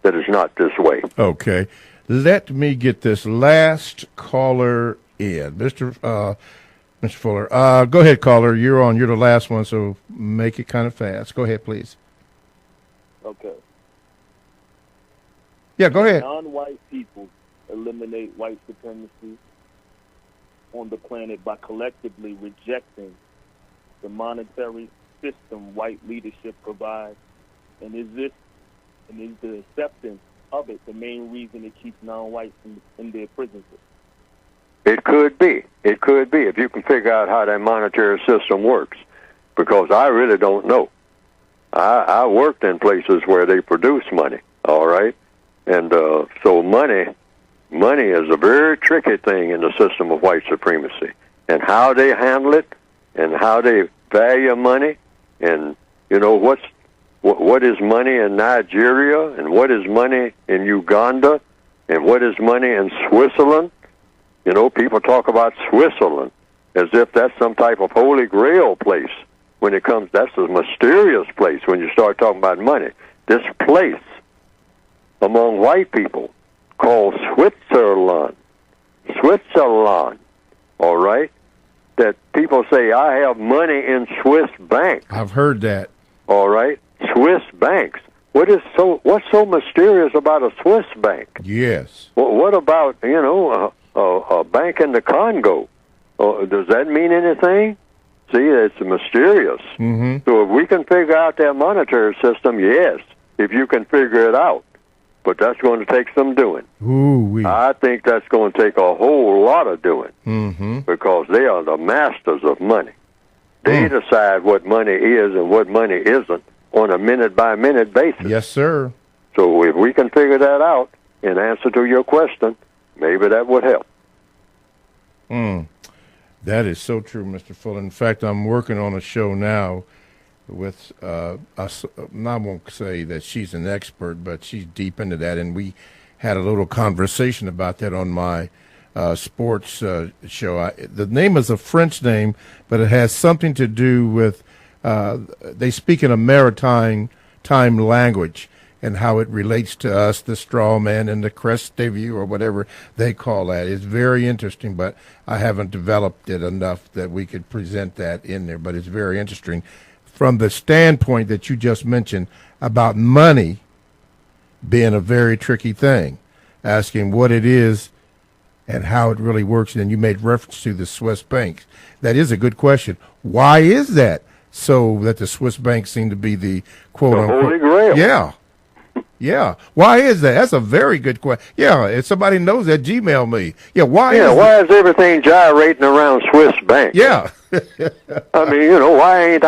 that it's not this way. Okay. Let me get this last caller in. Mr. Fuller. Go ahead, caller. You're on. You're the last one, so make it kind of fast. Go ahead, please. Okay. Yeah, go ahead. Non-white people eliminate white supremacy on the planet by collectively rejecting the monetary system white leadership provides? And is the acceptance of it the main reason it keeps non-whites in their prisons? It could be. It could be, if you can figure out how that monetary system works, because I really don't know. I worked in places where they produce money, all right? And so money is a very tricky thing in the system of white supremacy. And how they handle it and how they value money, and, what is money in Nigeria and what is money in Uganda and what is money in Switzerland. People talk about Switzerland as if that's some type of holy grail place. When it comes, that's a mysterious place when you start talking about money. This place among white people called Switzerland, all right, that people say, I have money in Swiss banks. I've heard that. All right, Swiss banks. What's so mysterious about a Swiss bank? Yes. Well, what about, a bank in the Congo? Does that mean anything? See, it's mysterious. Mm-hmm. So if we can figure out that monetary system, yes, if you can figure it out. But that's going to take some doing. Ooh-wee. I think that's going to take a whole lot of doing, because they are the masters of money. They decide what money is and what money isn't on a minute-by-minute basis. Yes, sir. So if we can figure that out, in answer to your question, maybe that would help. That is so true, Mr. Fuller. In fact, I'm working on a show now with, I won't say that she's an expert, but she's deep into that, and we had a little conversation about that on my sports show. The name is a French name, but it has something to do with, they speak in a maritime language, and how it relates to us, the straw man and the crest de vue, or whatever they call that. It's very interesting, but I haven't developed it enough that we could present that in there. But it's very interesting from the standpoint that you just mentioned about money being a very tricky thing, asking what it is and how it really works. And you made reference to the Swiss banks. That is a good question. Why is that so that the Swiss banks seem to be the quote-unquote Holy Grail? Yeah. Yeah. Why is that? That's a very good question. Yeah. If somebody knows that, Gmail me. Yeah. Why is everything gyrating around Swiss banks? Yeah. I mean, why ain't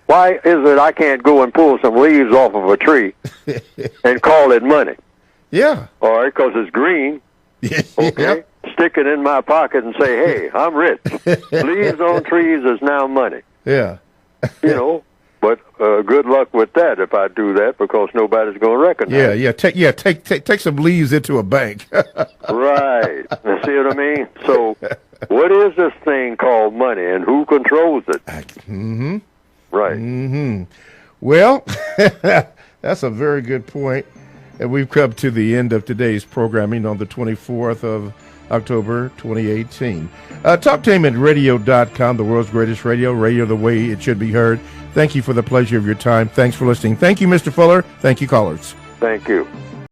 why is it I can't go and pull some leaves off of a tree and call it money? Yeah. All right, because it's green. Okay. Stick it in my pocket and say, hey, I'm rich. Leaves on trees is now money. Yeah. But good luck with that if I do that, because nobody's going to recognize it. Take some leaves into a bank. Right. You see what I mean? So what is this thing called money, and who controls it? Mm-hmm. Right. Mm-hmm. Well, that's a very good point. And we've come to the end of today's programming on the 24th of October 2018. TalkTainmentRadio.com, the world's greatest radio the way it should be heard. Thank you for the pleasure of your time. Thanks for listening. Thank you, Mr. Fuller. Thank you, callers. Thank you.